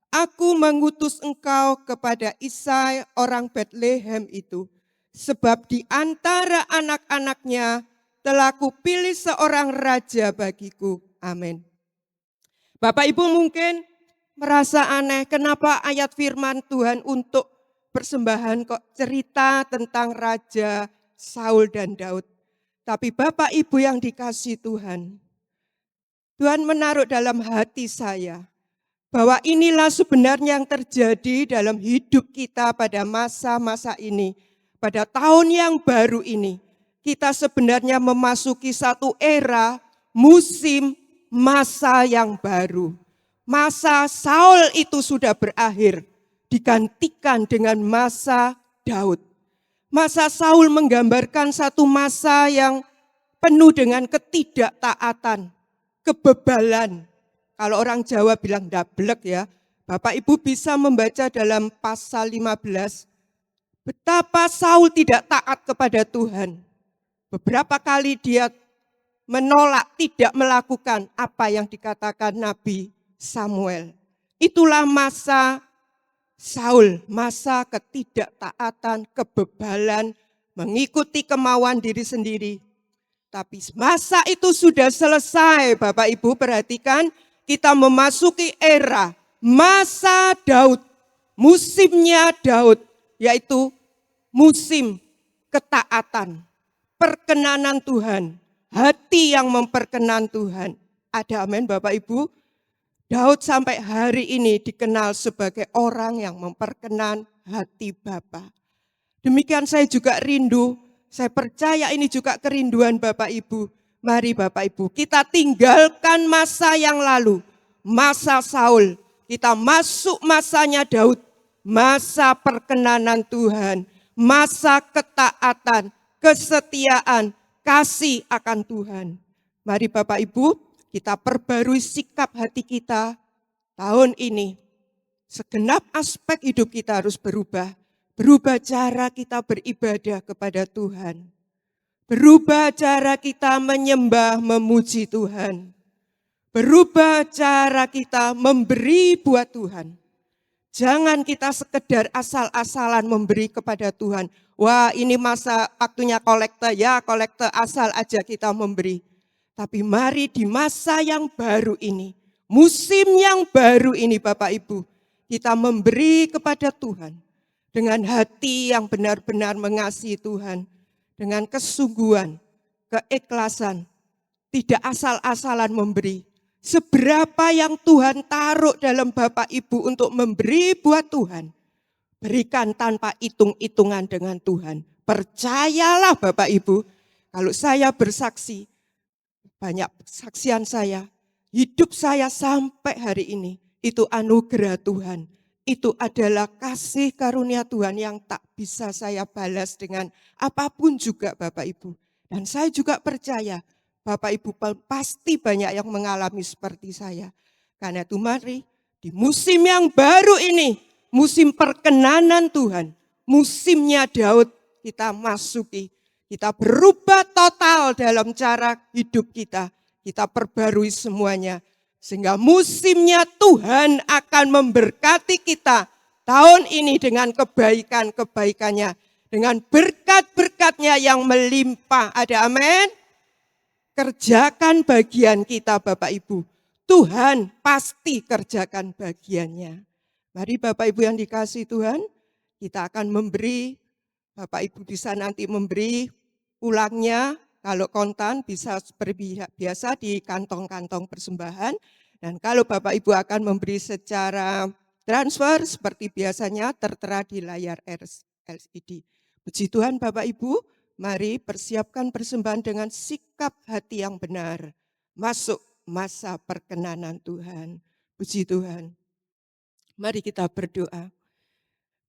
Speaker 11: Aku mengutus engkau kepada Isai orang Betlehem itu. Sebab di antara anak-anaknya telah kupilih seorang raja bagiku. Amin. Bapak Ibu mungkin merasa aneh kenapa ayat firman Tuhan untuk persembahan kok cerita tentang Raja Saul dan Daud. Tapi Bapak Ibu yang dikasihi Tuhan, Tuhan menaruh dalam hati saya bahwa inilah sebenarnya yang terjadi dalam hidup kita pada masa-masa ini. Pada tahun yang baru ini, kita sebenarnya memasuki satu era, musim, masa yang baru. Masa Saul itu sudah berakhir, digantikan dengan masa Daud. Masa Saul menggambarkan satu masa yang penuh dengan ketidaktaatan, kebebalan. Kalau orang Jawa bilang dablek ya, Bapak Ibu bisa membaca dalam pasal 15, betapa Saul tidak taat kepada Tuhan. Beberapa kali dia menolak, tidak melakukan apa yang dikatakan Nabi Samuel. Itulah masa Saul, masa ketidaktaatan, kebebalan, mengikuti kemauan diri sendiri. Tapi masa itu sudah selesai, Bapak Ibu perhatikan, kita memasuki era masa Daud, musimnya Daud, yaitu musim ketaatan, perkenanan Tuhan, hati yang memperkenan Tuhan. Ada amin Bapak Ibu? Daud sampai hari ini dikenal sebagai orang yang memperkenan hati Bapa. Demikian saya juga rindu, saya percaya ini juga kerinduan Bapak Ibu. Mari Bapak Ibu, kita tinggalkan masa yang lalu, masa Saul. Kita masuk masanya Daud, masa perkenanan Tuhan, masa ketaatan, kesetiaan, kasih akan Tuhan. Mari Bapak Ibu, kita perbarui sikap hati kita tahun ini. Segenap aspek hidup kita harus berubah. Berubah cara kita beribadah kepada Tuhan. Berubah cara kita menyembah, memuji Tuhan. Berubah cara kita memberi buat Tuhan. Jangan kita sekedar asal-asalan memberi kepada Tuhan. Wah, ini masa waktunya kolekte, ya kolekte asal aja kita memberi. Tapi mari di masa yang baru ini, musim yang baru ini Bapak Ibu, kita memberi kepada Tuhan dengan hati yang benar-benar mengasihi Tuhan, dengan kesungguhan, keikhlasan, tidak asal-asalan memberi. Seberapa yang Tuhan taruh dalam Bapak Ibu untuk memberi buat Tuhan, berikan tanpa hitung-hitungan dengan Tuhan. Percayalah Bapak Ibu, kalau saya bersaksi, banyak saksian saya, hidup saya sampai hari ini, itu anugerah Tuhan. Itu adalah kasih karunia Tuhan yang tak bisa saya balas dengan apapun juga Bapak Ibu. Dan saya juga percaya, Bapak Ibu pasti banyak yang mengalami seperti saya. Karena itu mari di musim yang baru ini, musim perkenanan Tuhan, musimnya Daud kita masuki. Kita berubah total dalam cara hidup kita. Kita perbarui semuanya. Sehingga musimnya Tuhan akan memberkati kita tahun ini dengan kebaikan-kebaikannya. Dengan berkat-berkatnya yang melimpah. Ada amin? Kerjakan bagian kita Bapak Ibu. Tuhan pasti kerjakan bagiannya. Mari Bapak Ibu yang dikasihi Tuhan, kita akan memberi, Bapak Ibu bisa nanti memberi ulangnya, kalau kontan bisa seperti biasa di kantong-kantong persembahan. Dan kalau Bapak Ibu akan memberi secara transfer seperti biasanya tertera di layar LED. Puji Tuhan Bapak Ibu, mari persiapkan persembahan dengan sikap hati yang benar. Masuk masa perkenanan Tuhan. Puji Tuhan. Mari kita berdoa.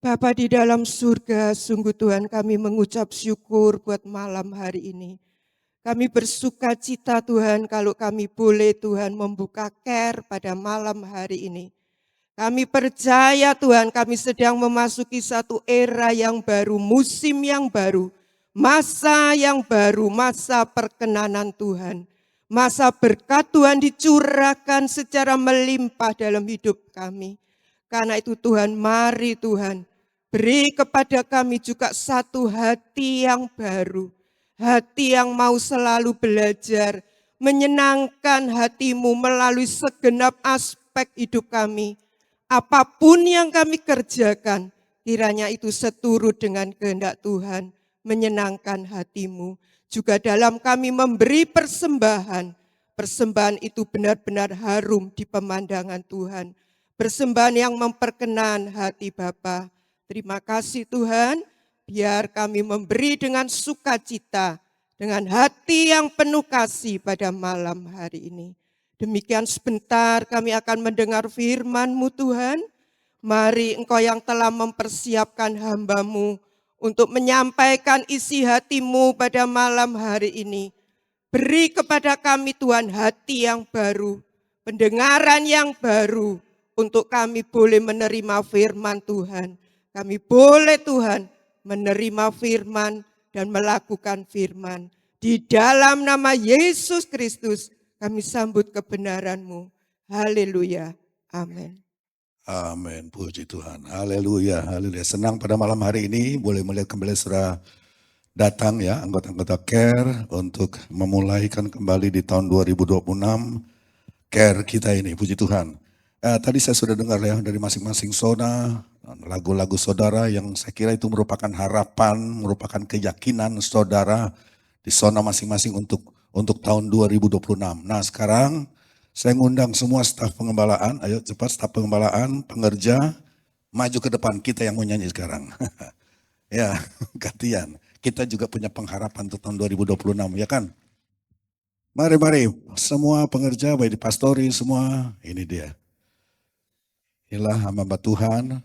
Speaker 11: Bapa di dalam surga, sungguh Tuhan kami mengucap syukur buat malam hari ini. Kami bersuka cita Tuhan kalau kami boleh Tuhan membuka care pada malam hari ini. Kami percaya Tuhan kami sedang memasuki satu era yang baru, musim yang baru, masa yang baru, masa perkenanan Tuhan. Masa berkat Tuhan dicurahkan secara melimpah dalam hidup kami. Karena itu Tuhan, mari Tuhan, beri kepada kami juga satu hati yang baru. Hati yang mau selalu belajar, menyenangkan hatimu melalui segenap aspek hidup kami. Apapun yang kami kerjakan, kiranya itu seturut dengan kehendak Tuhan, menyenangkan hatimu. Juga dalam kami memberi persembahan, persembahan itu benar-benar harum di pemandangan Tuhan. Persembahan yang memperkenan hati Bapa. Terima kasih Tuhan. Biar kami memberi dengan sukacita, dengan hati yang penuh kasih pada malam hari ini. Demikian sebentar kami akan mendengar firman-Mu Tuhan. Mari Engkau yang telah mempersiapkan hamba-Mu untuk menyampaikan isi hati-Mu pada malam hari ini. Beri kepada kami Tuhan hati yang baru, pendengaran yang baru untuk kami boleh menerima firman Tuhan. Kami boleh Tuhan menerima firman dan melakukan firman. Di dalam nama Yesus Kristus kami sambut kebenaran-Mu. Haleluya. Amin.
Speaker 12: Amin. Puji Tuhan. Haleluya. Haleluya. Senang pada malam hari ini boleh melihat kembali saudara datang ya, anggota-anggota CARE untuk memulaikan kembali di tahun 2026 CARE kita ini. Puji Tuhan. Tadi saya sudah dengar ya dari masing-masing zona, lagu-lagu saudara yang saya kira itu merupakan harapan, merupakan keyakinan saudara di zona masing-masing untuk tahun 2026. Nah sekarang saya ngundang semua staf pengembalaan, ayo cepat staf pengembalaan, pengerja, maju ke depan, kita yang mau nyanyi sekarang. Ya, gantian. Kita juga punya pengharapan untuk tahun 2026, ya kan? Mari, semua pengerja, baik di pastori, semua, ini dia. Inilah hamba Tuhan,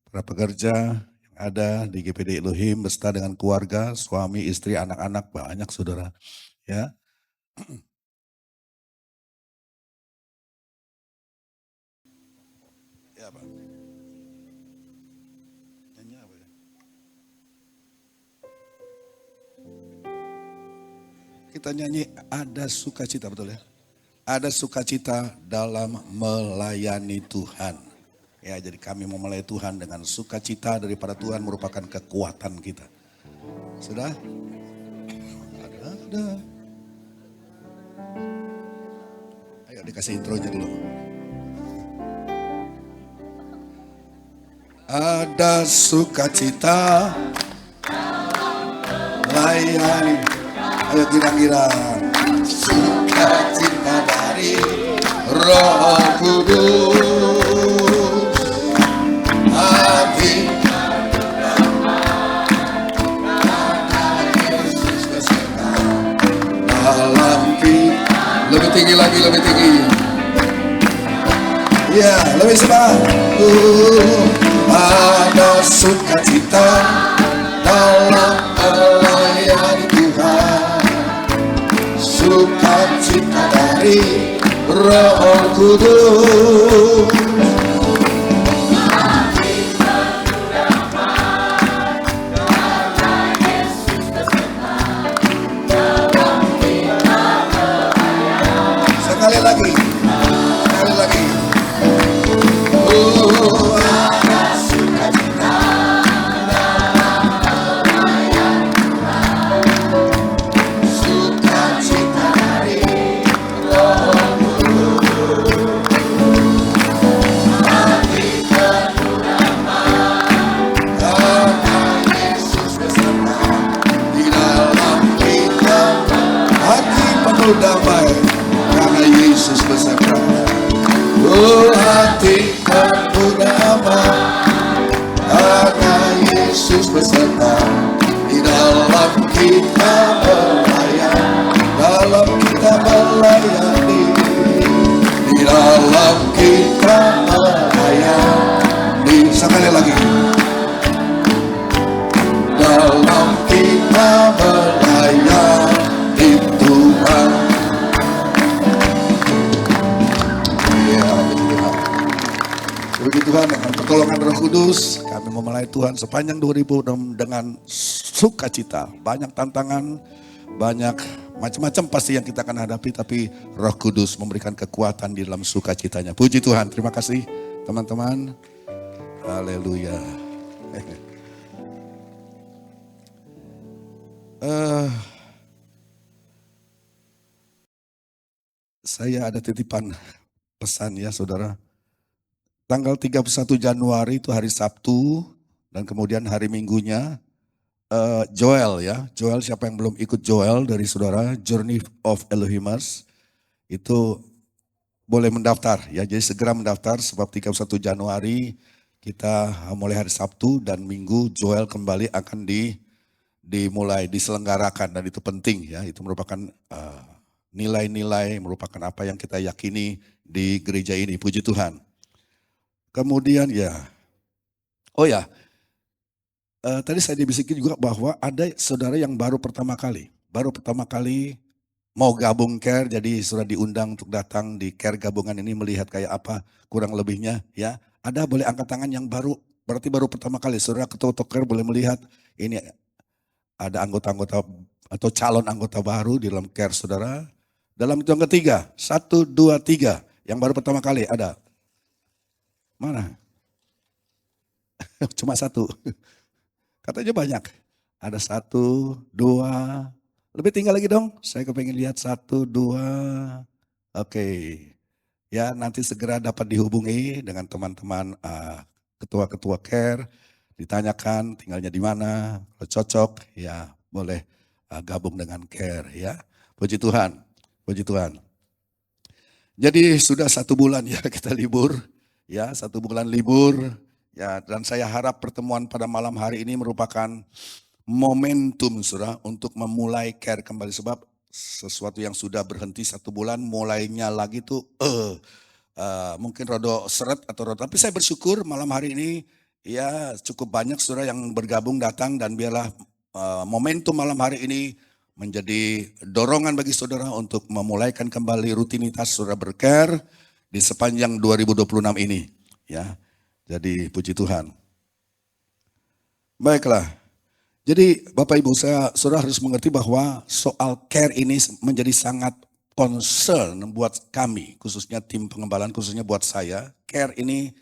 Speaker 12: para pekerja yang ada di GPD Elohim beserta dengan keluarga, suami, istri, anak-anak, banyak saudara. Ya. Ya, Pak. Nyanyi apa ya? Kita nyanyi ada sukacita, betul ya? Ada sukacita dalam melayani Tuhan. Ya, jadi kami mau melayani Tuhan dengan sukacita daripada Tuhan merupakan kekuatan kita. Sudah? Ada. Ayo dikasih intronya dulu. Ada sukacita layani. Ayo girang-girang. Sukacita dari Roh Kudus. Hati dalam lebih tinggi lagi, lebih tinggi. Ya, lebih semangat. Ada sukacita dalam melayani Tuhan. Sukacita dari Roh Kudus. Sekali lagi. Ada sukacita dalam melayani Tuhan. Sukacita dari Roh Kudus. Hati penuh damai karena Yesus beserta. Di dalam kita hati penuh damai karena Yesus beserta. Oh, hati penuh damai karena Yesus beserta di dalam kita melayani, dalam kita melayani, di dalam kita melayani. Sekali lagi, dalam kita melayani Tuhan. Ya, puji Tuhan, dengan pertolongan Roh Kudus kami memelayani Tuhan sepanjang 2006 dengan sukacita. Banyak tantangan, banyak macam-macam pasti yang kita akan hadapi, tapi Roh Kudus memberikan kekuatan di dalam sukacitanya. Puji Tuhan, terima kasih teman-teman. Haleluya. Saya ada titipan pesan ya saudara. Tanggal 31 Januari itu hari Sabtu dan kemudian hari Minggunya Joel ya. Joel, siapa yang belum ikut Joel dari saudara, Journey of Elohimers, itu boleh mendaftar ya. Jadi segera mendaftar sebab 31 Januari kita mulai hari Sabtu dan Minggu Joel kembali akan dimulai diselenggarakan, dan itu penting ya. Itu merupakan nilai-nilai, merupakan apa yang kita yakini di gereja ini. Puji Tuhan. Kemudian ya, oh ya, tadi saya dibisikin juga bahwa ada saudara yang baru pertama kali mau gabung care, jadi sudah diundang untuk datang di care gabungan ini, melihat kayak apa kurang lebihnya ya. Ada boleh angkat tangan yang baru, berarti baru pertama kali. Saudara ketua care boleh melihat ini ada anggota-anggota atau calon anggota baru di dalam care saudara. Dalam hitungan ketiga, 1, 2, 3, yang baru pertama kali ada. Mana? Cuma 1. Katanya banyak. Ada 1, 2, lebih tinggal lagi dong. Saya kepengen lihat 1, 2. Oke. Ya, nanti segera dapat dihubungi dengan teman-teman ketua-ketua care. Ditanyakan tinggalnya di mana. Kalau cocok ya boleh gabung dengan care ya. Puji Tuhan. Puji Tuhan. Jadi sudah 1 bulan ya kita libur. Ya, 1 bulan libur. Ya, dan saya harap pertemuan pada malam hari ini merupakan momentum saudara untuk memulai care kembali, sebab sesuatu yang sudah berhenti 1 bulan mulainya lagi tuh mungkin rada seret atau rada, tapi saya bersyukur malam hari ini ya cukup banyak saudara yang bergabung datang, dan biarlah momentum malam hari ini menjadi dorongan bagi saudara untuk memulaikan kembali rutinitas saudara bercare di sepanjang 2026 ini ya. Jadi puji Tuhan. Baiklah. Jadi Bapak Ibu, saudara harus mengerti bahwa soal care ini menjadi sangat concern buat kami, khususnya tim pengembalaan, khususnya buat saya. Care ini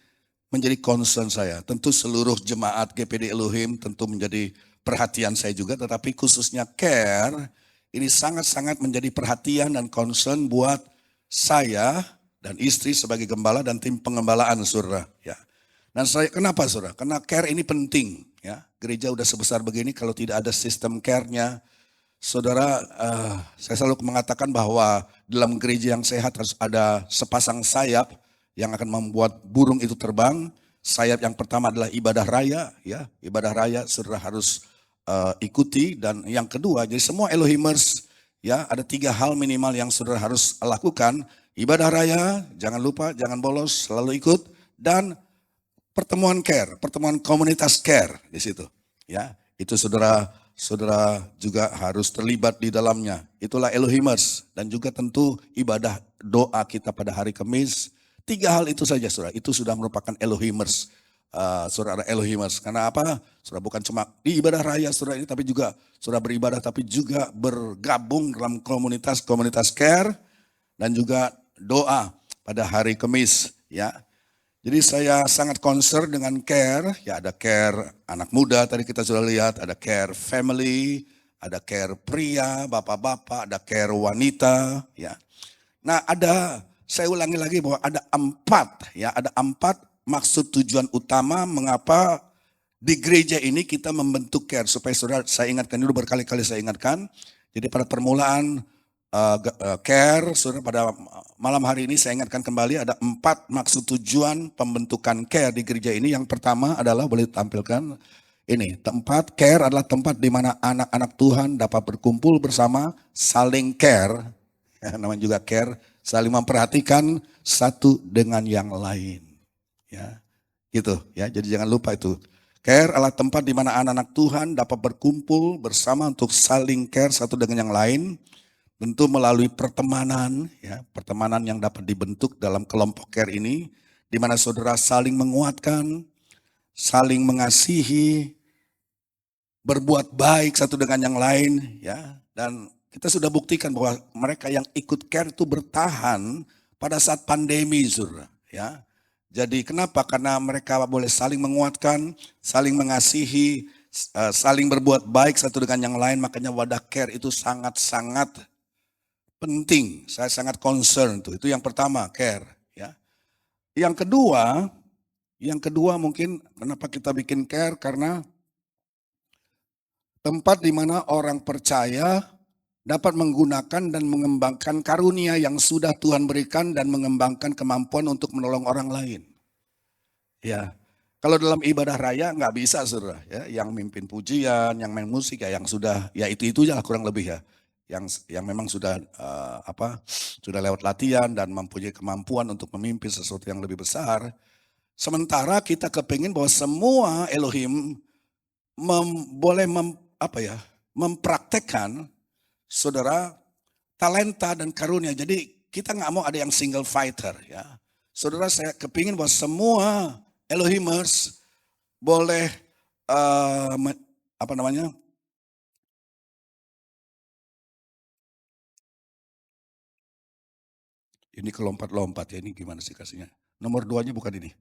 Speaker 12: menjadi concern saya. Tentu seluruh jemaat GPD Elohim tentu menjadi perhatian saya juga, tetapi khususnya care ini sangat-sangat menjadi perhatian dan concern buat saya dan istri sebagai gembala dan tim pengembalaan saudara ya. Dan saya kenapa saudara? Karena care ini penting ya. Gereja udah sebesar begini, kalau tidak ada sistem care-nya, saudara, saya selalu mengatakan bahwa dalam gereja yang sehat harus ada sepasang sayap yang akan membuat burung itu terbang. Sayap yang pertama adalah ibadah raya ya. Ibadah raya saudara harus ikuti, dan yang kedua, jadi semua Elohimers ya, ada 3 hal minimal yang saudara harus lakukan. Ibadah raya, jangan lupa, jangan bolos, selalu ikut, dan pertemuan care, pertemuan komunitas care di situ. Ya, itu saudara juga harus terlibat di dalamnya. Itulah Elohimers, dan juga tentu ibadah doa kita pada hari Kamis. 3 hal itu saja saudara, itu sudah merupakan Elohimers. Saudara Elohimers, karena apa? Saudara bukan cuma di ibadah raya saudara ini, tapi juga saudara beribadah, tapi juga bergabung dalam komunitas care, dan juga doa pada hari Kamis ya. Jadi saya sangat concern dengan care, ya ada care anak muda tadi kita sudah lihat, ada care family, ada care pria, bapak-bapak, ada care wanita, ya. Nah saya ulangi lagi bahwa ada 4, ya ada 4 maksud tujuan utama mengapa di gereja ini kita membentuk care. Supaya saudara, saya ingatkan dulu, berkali-kali saya ingatkan. Jadi pada permulaan care, saudara, pada malam hari ini saya ingatkan kembali ada 4 maksud tujuan pembentukan care di gereja ini. Yang pertama adalah, boleh tampilkan, Ini tempat care adalah tempat di mana anak-anak Tuhan dapat berkumpul bersama, saling care, ya, namanya juga care, saling memperhatikan satu dengan yang lain. Ya, gitu ya. Jadi jangan lupa itu. Care adalah tempat di mana anak-anak Tuhan dapat berkumpul bersama untuk saling care satu dengan yang lain. Tentu melalui pertemanan, ya, pertemanan yang dapat dibentuk dalam kelompok care ini, di mana saudara saling menguatkan, saling mengasihi, berbuat baik satu dengan yang lain, ya. Dan kita sudah buktikan bahwa mereka yang ikut care itu bertahan pada saat pandemi, saudara, ya. Jadi kenapa? Karena mereka boleh saling menguatkan, saling mengasihi, saling berbuat baik satu dengan yang lain. Makanya wadah care itu sangat-sangat penting. Saya sangat concern tuh. Itu yang pertama, care, ya. Yang kedua mungkin kenapa kita bikin care, karena tempat di mana orang percaya dapat menggunakan dan mengembangkan karunia yang sudah Tuhan berikan dan mengembangkan kemampuan untuk menolong orang lain. Ya, kalau dalam ibadah raya nggak bisa, saudara, ya, yang mimpin pujian, yang main musik, ya, yang sudah, ya itu aja kurang lebih, ya, yang memang sudah sudah lewat latihan dan mempunyai kemampuan untuk memimpin sesuatu yang lebih besar. Sementara kita kepingin bahwa semua Elohim boleh mempraktekkan, saudara, talenta dan karunia. Jadi kita nggak mau ada yang single fighter, ya. Saudara, saya kepingin bahwa semua Elohimers boleh ini kelompat-lompat ya, ini gimana sih kasihnya? Nomor 2-nya bukan ini.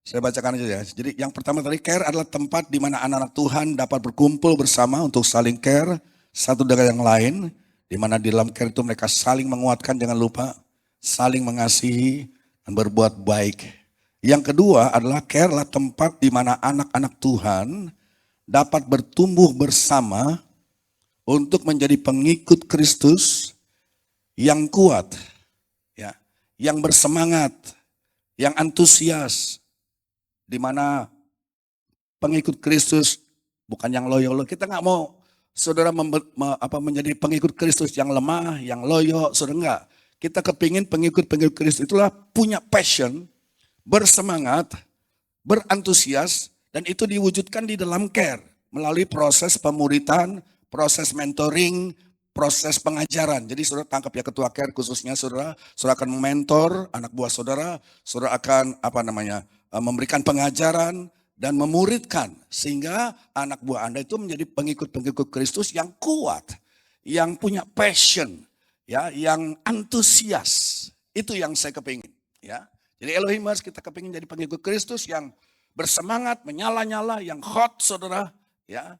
Speaker 12: Saya bacakan aja ya. Jadi yang pertama tadi, care adalah tempat di mana anak-anak Tuhan dapat berkumpul bersama untuk saling care satu dengan yang lain. Di mana di dalam care itu mereka saling menguatkan, jangan lupa, saling mengasihi dan berbuat baik. Yang kedua adalah care adalah tempat di mana anak-anak Tuhan dapat bertumbuh bersama untuk menjadi pengikut Kristus yang kuat, ya, yang bersemangat, yang antusias. Di mana pengikut Kristus bukan yang loyo. Kita nggak mau saudara menjadi pengikut Kristus yang lemah, yang loyo, saudara enggak. Kita kepingin pengikut Kristus itulah punya passion, bersemangat, berantusias, dan itu diwujudkan di dalam care melalui proses pemuritan, proses mentoring, proses pengajaran. Jadi saudara tangkap ya, ketua care khususnya saudara akan mementor anak buah saudara akan memberikan pengajaran dan memuridkan sehingga anak buah Anda itu menjadi pengikut Kristus yang kuat, yang punya passion, ya, yang antusias. Itu yang saya kepingin, ya. Jadi Elohimers, kita kepingin jadi pengikut Kristus yang bersemangat, menyala-nyala, yang hot, saudara, ya.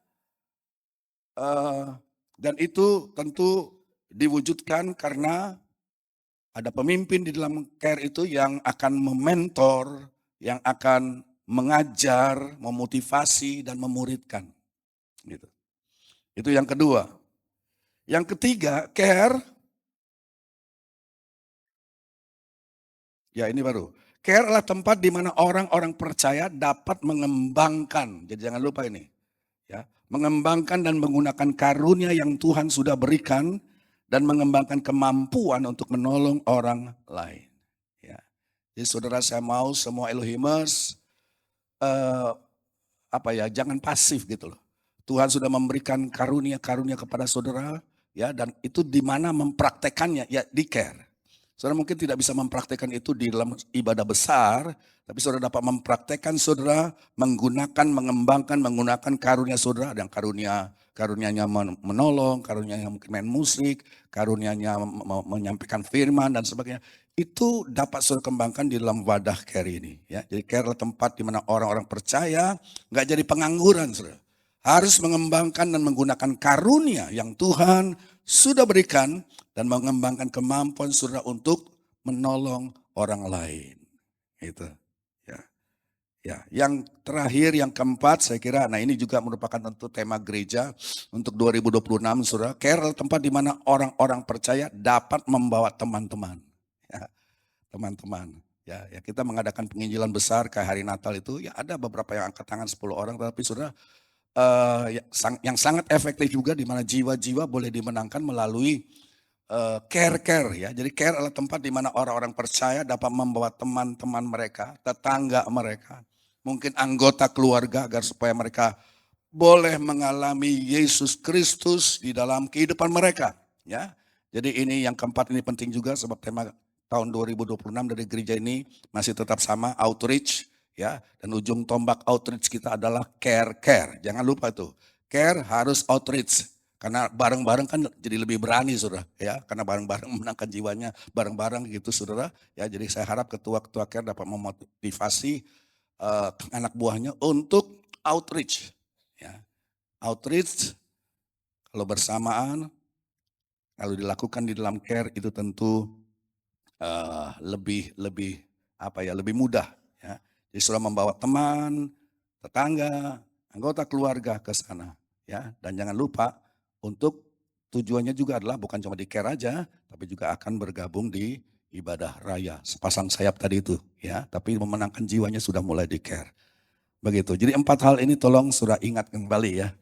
Speaker 12: Dan itu tentu diwujudkan karena ada pemimpin di dalam care itu yang akan mementor, yang akan mengajar, memotivasi, dan memuridkan. Gitu. Itu yang kedua. Yang ketiga, care. Ya, ini baru. Care adalah tempat di mana orang-orang percaya dapat mengembangkan. Jadi jangan lupa ini. Ya, mengembangkan dan menggunakan karunia yang Tuhan sudah berikan dan mengembangkan kemampuan untuk menolong orang lain. Jadi saudara, saya mau semua Elohimers jangan pasif gitu loh. Tuhan sudah memberikan karunia-karunia kepada saudara, ya, dan itu di mana mempraktekannya, ya, di care. Saudara mungkin tidak bisa mempraktekkan itu di dalam ibadah besar, tapi saudara dapat mempraktekkan, saudara mengembangkan, menggunakan karunia saudara, dan karunianya menolong, karunianya mungkin main musik, karunianya menyampaikan firman dan sebagainya. Itu dapat saudara kembangkan di dalam wadah care ini, ya. Jadi care adalah tempat di mana orang-orang percaya nggak jadi pengangguran, saudara. Harus mengembangkan dan menggunakan karunia yang Tuhan sudah berikan dan mengembangkan kemampuan saudara untuk menolong orang lain. Itu, ya. Ya, yang terakhir, yang keempat, saya kira, nah ini juga merupakan tentu tema gereja untuk 2026, saudara. Care adalah tempat di mana orang-orang percaya dapat membawa teman-teman. Ya, teman-teman. Ya kita mengadakan penginjilan besar kayak hari Natal itu, ya ada beberapa yang angkat tangan 10 orang, tapi saudara yang sangat efektif juga di mana jiwa-jiwa boleh dimenangkan melalui care ya. Jadi care adalah tempat di mana orang-orang percaya dapat membawa teman-teman mereka, tetangga mereka, mungkin anggota keluarga agar supaya mereka boleh mengalami Yesus Kristus di dalam kehidupan mereka, ya. Jadi ini yang keempat ini penting juga sebab tema tahun 2026 dari gereja ini masih tetap sama, outreach, ya. Dan ujung tombak outreach kita adalah care. Jangan lupa itu. Care harus outreach. Karena bareng-bareng kan jadi lebih berani, saudara, ya. Karena bareng-bareng menangkan jiwanya, bareng-bareng gitu, saudara. Ya, jadi saya harap ketua-ketua care dapat memotivasi anak buahnya untuk outreach, ya. Outreach kalau bersamaan, kalau dilakukan di dalam care itu tentu lebih mudah, ya. Jadi sudah membawa teman, tetangga, anggota keluarga ke sana, ya. Dan jangan lupa untuk tujuannya juga adalah bukan cuma di care aja, tapi juga akan bergabung di ibadah raya. Sepasang sayap tadi itu, ya. Tapi memenangkan jiwanya sudah mulai di care. Begitu. Jadi 4 hal ini tolong sudah ingat kembali, ya.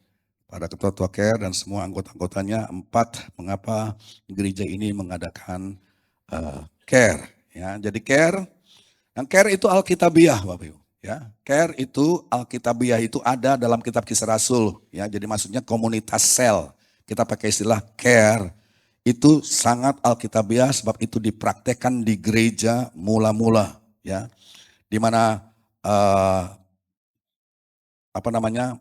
Speaker 12: Para ketua-ketua care dan semua anggota-anggotanya, 4 mengapa gereja ini mengadakan care, ya. Jadi care, yang care itu Alkitabiah, Bapak Ibu, ya. Care itu Alkitabiah itu ada dalam kitab Kisah Rasul, ya. Jadi maksudnya komunitas sel. Kita pakai istilah care. Itu sangat Alkitabiah sebab itu dipraktekkan di gereja mula-mula, ya. Di mana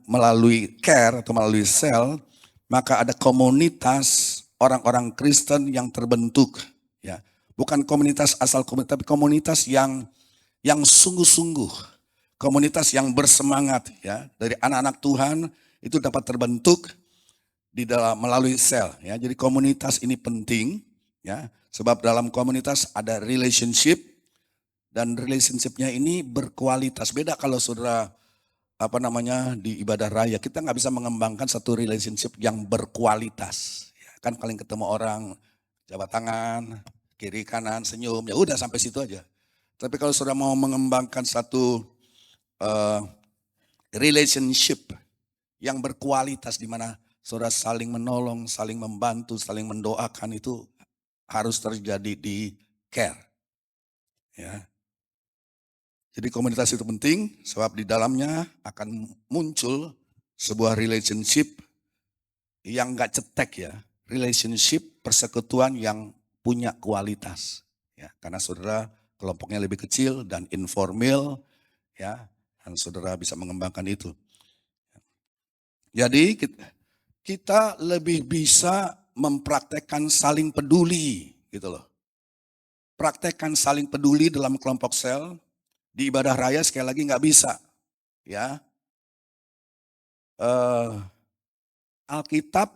Speaker 12: melalui care atau melalui sel, maka ada komunitas orang-orang Kristen yang terbentuk, ya. Bukan komunitas asal komunitas, tapi komunitas yang sungguh-sungguh, komunitas yang bersemangat, ya. Dari anak-anak Tuhan itu dapat terbentuk di dalam melalui sel, ya. Jadi komunitas ini penting, ya. Sebab dalam komunitas ada relationship dan relationshipnya ini berkualitas. Beda kalau saudara di ibadah raya, kita nggak bisa mengembangkan satu relationship yang berkualitas. Ya, kan paling ketemu orang, jabat tangan, kiri kanan, senyum, ya udah sampai situ aja. Tapi kalau sudah mau mengembangkan satu relationship yang berkualitas di mana saudara saling menolong, saling membantu, saling mendoakan, itu harus terjadi di care, ya. Jadi komunitas itu penting sebab di dalamnya akan muncul sebuah relationship yang gak cetek, ya. Relationship persekutuan yang punya kualitas, ya. Karena saudara kelompoknya lebih kecil dan informal, ya. Dan saudara bisa mengembangkan itu. Jadi kita lebih bisa mempraktekkan saling peduli, gitu loh. Praktekkan saling peduli dalam kelompok sel. Di ibadah raya sekali lagi nggak bisa, ya. Alkitab,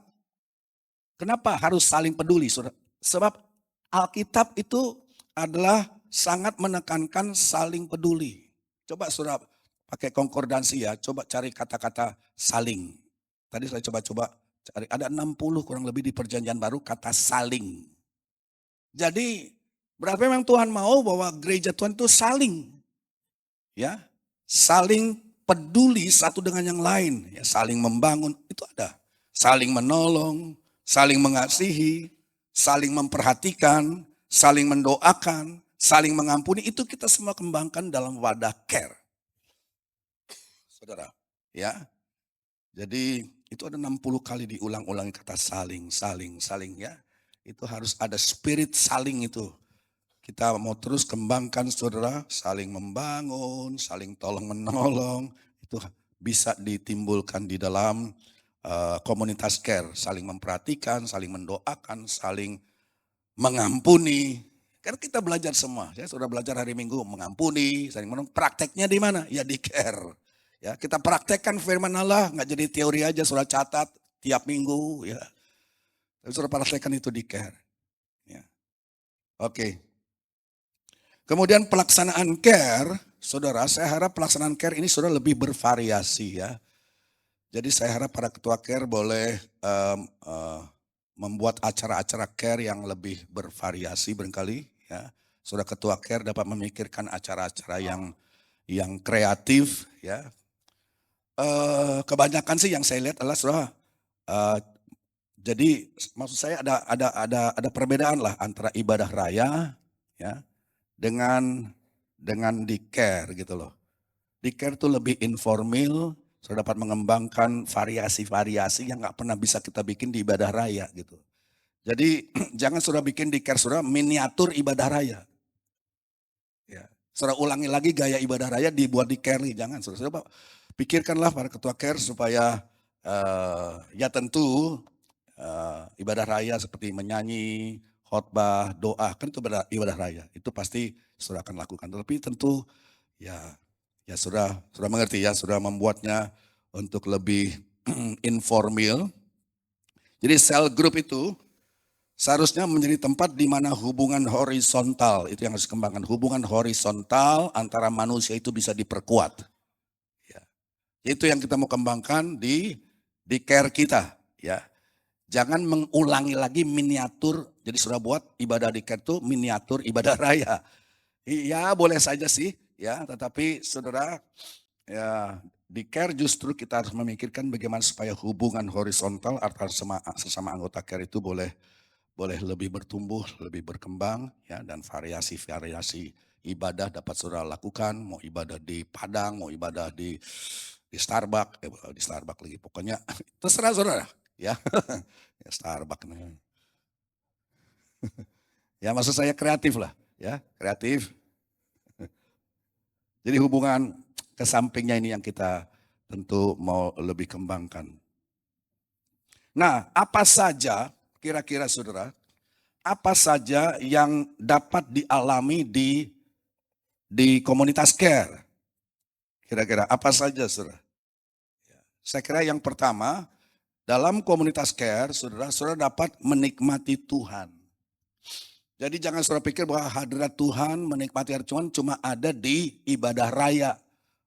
Speaker 12: kenapa harus saling peduli? Sebab Alkitab itu adalah sangat menekankan saling peduli. Coba saudara pakai konkordansi, ya, coba cari kata-kata saling. Tadi saya coba cari, ada 60 kurang lebih di perjanjian baru kata saling. Jadi berarti memang Tuhan mau bahwa gereja Tuhan itu saling. Ya, saling peduli satu dengan yang lain, ya, saling membangun, itu ada. Saling menolong, saling mengasihi, saling memperhatikan, saling mendoakan, saling mengampuni, itu kita semua kembangkan dalam wadah care. Saudara, ya. Jadi itu ada 60 kali diulang-ulangi kata saling, ya. Itu harus ada spirit saling itu. Kita mau terus kembangkan, saudara, saling membangun, saling tolong menolong, itu bisa ditimbulkan di dalam komunitas care, saling memperhatikan, saling mendoakan, saling mengampuni. Karena kita belajar semua, ya, sudah belajar hari Minggu mengampuni, saling menolong. Prakteknya di mana? Ya di care. Ya, kita praktekkan firman Allah, nggak jadi teori aja, sudah catat tiap minggu, ya. Tapi sudah praktekkan itu di care. Ya. Oke. Kemudian pelaksanaan care, saudara, saya harap pelaksanaan care ini sudah lebih bervariasi, ya. Jadi saya harap para ketua care boleh membuat acara-acara care yang lebih bervariasi barangkali, ya. saudara ketua care dapat memikirkan acara-acara yang kreatif ya. Kebanyakan sih yang saya lihat adalah saudara, jadi maksud saya ada perbedaan lah antara ibadah raya ya dengan di care gitu loh. Di care itu lebih informal, saudara dapat mengembangkan variasi-variasi yang nggak pernah bisa kita bikin di ibadah raya gitu. Jadi jangan saudara bikin di care saudara miniatur ibadah raya. Ya, saudara ulangi lagi gaya ibadah raya dibuat di care nih, jangan saudara. Pikirkanlah para ketua care supaya ya tentu ibadah raya seperti menyanyi, khotbah, doa, kan itu ibadah raya. Itu pasti saudara akan lakukan. Tapi tentu ya saudara mengerti ya, saudara membuatnya untuk lebih informal. Jadi cell group itu seharusnya menjadi tempat di mana hubungan horizontal, itu yang harus dikembangkan. Hubungan horizontal antara manusia itu bisa diperkuat. Ya. Itu yang kita mau kembangkan di care kita. Ya. Jangan mengulangi lagi miniatur, jadi sudah buat ibadah di care itu miniatur ibadah raya. Iya boleh saja sih, ya, tetapi saudara, ya di care justru kita harus memikirkan bagaimana supaya hubungan horizontal antara sesama anggota care itu boleh lebih bertumbuh, lebih berkembang, ya, dan variasi-variasi ibadah dapat saudara lakukan, mau ibadah di Padang, mau ibadah di Starbucks, di Starbucks lagi, pokoknya terserah saudara, ya, ya Starbucks, ya maksud saya kreatif lah, ya, kreatif. Jadi hubungan ke sampingnya ini yang kita tentu mau lebih kembangkan. Nah, apa saja kira-kira saudara, apa saja yang dapat dialami di komunitas care? Kira-kira apa saja saudara? Saya kira yang pertama, dalam komunitas care, saudara dapat menikmati Tuhan. Jadi jangan saudara pikir bahwa hadirat Tuhan, menikmati hadirat Tuhan cuma ada di ibadah raya.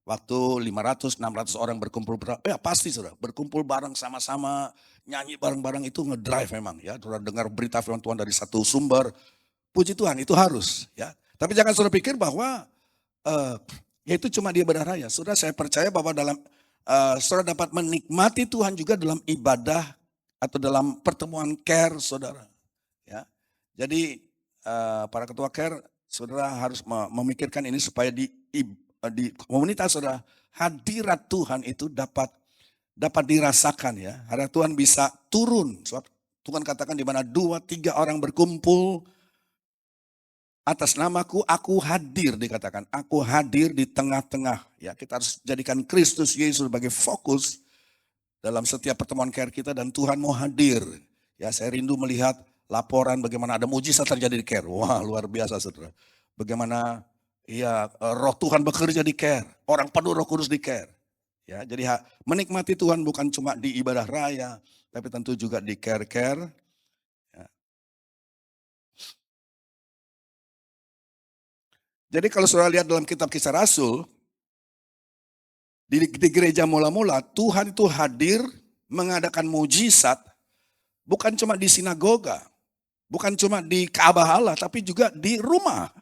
Speaker 12: Waktu 500-600 orang berkumpul, ya pasti saudara, berkumpul bareng sama-sama, nyanyi bareng-bareng itu ngedrive memang ya. Saudara dengar berita firman Tuhan dari satu sumber, puji Tuhan itu harus ya. Tapi jangan saudara pikir bahwa ya itu cuma di ibadah raya. Saudara, saya percaya bahwa dalam saudara dapat menikmati Tuhan juga dalam ibadah atau dalam pertemuan care saudara. Ya, jadi para ketua care, saudara harus memikirkan ini supaya di komunitas saudara, hadirat Tuhan itu dapat dirasakan ya. Hadirat Tuhan bisa turun. Sebab Tuhan katakan di mana 2-3 orang berkumpul atas namaku, aku hadir, dikatakan. Aku hadir di tengah-tengah. Ya, kita harus jadikan Kristus Yesus sebagai fokus dalam setiap pertemuan care kita dan Tuhan mau hadir. Ya, saya rindu melihat laporan bagaimana ada mujizat terjadi di care. Wah, luar biasa saudara. Bagaimana ya roh Tuhan bekerja di care. Orang penuh Roh Kudus di care. Ya, jadi menikmati Tuhan bukan cuma di ibadah raya, tapi tentu juga di care-care. Ya. Jadi kalau saudara lihat dalam kitab Kisah Rasul, di gereja mula-mula Tuhan itu hadir mengadakan mujizat bukan cuma di sinagoga, bukan cuma di Ka'bah Allah, tapi juga di rumah.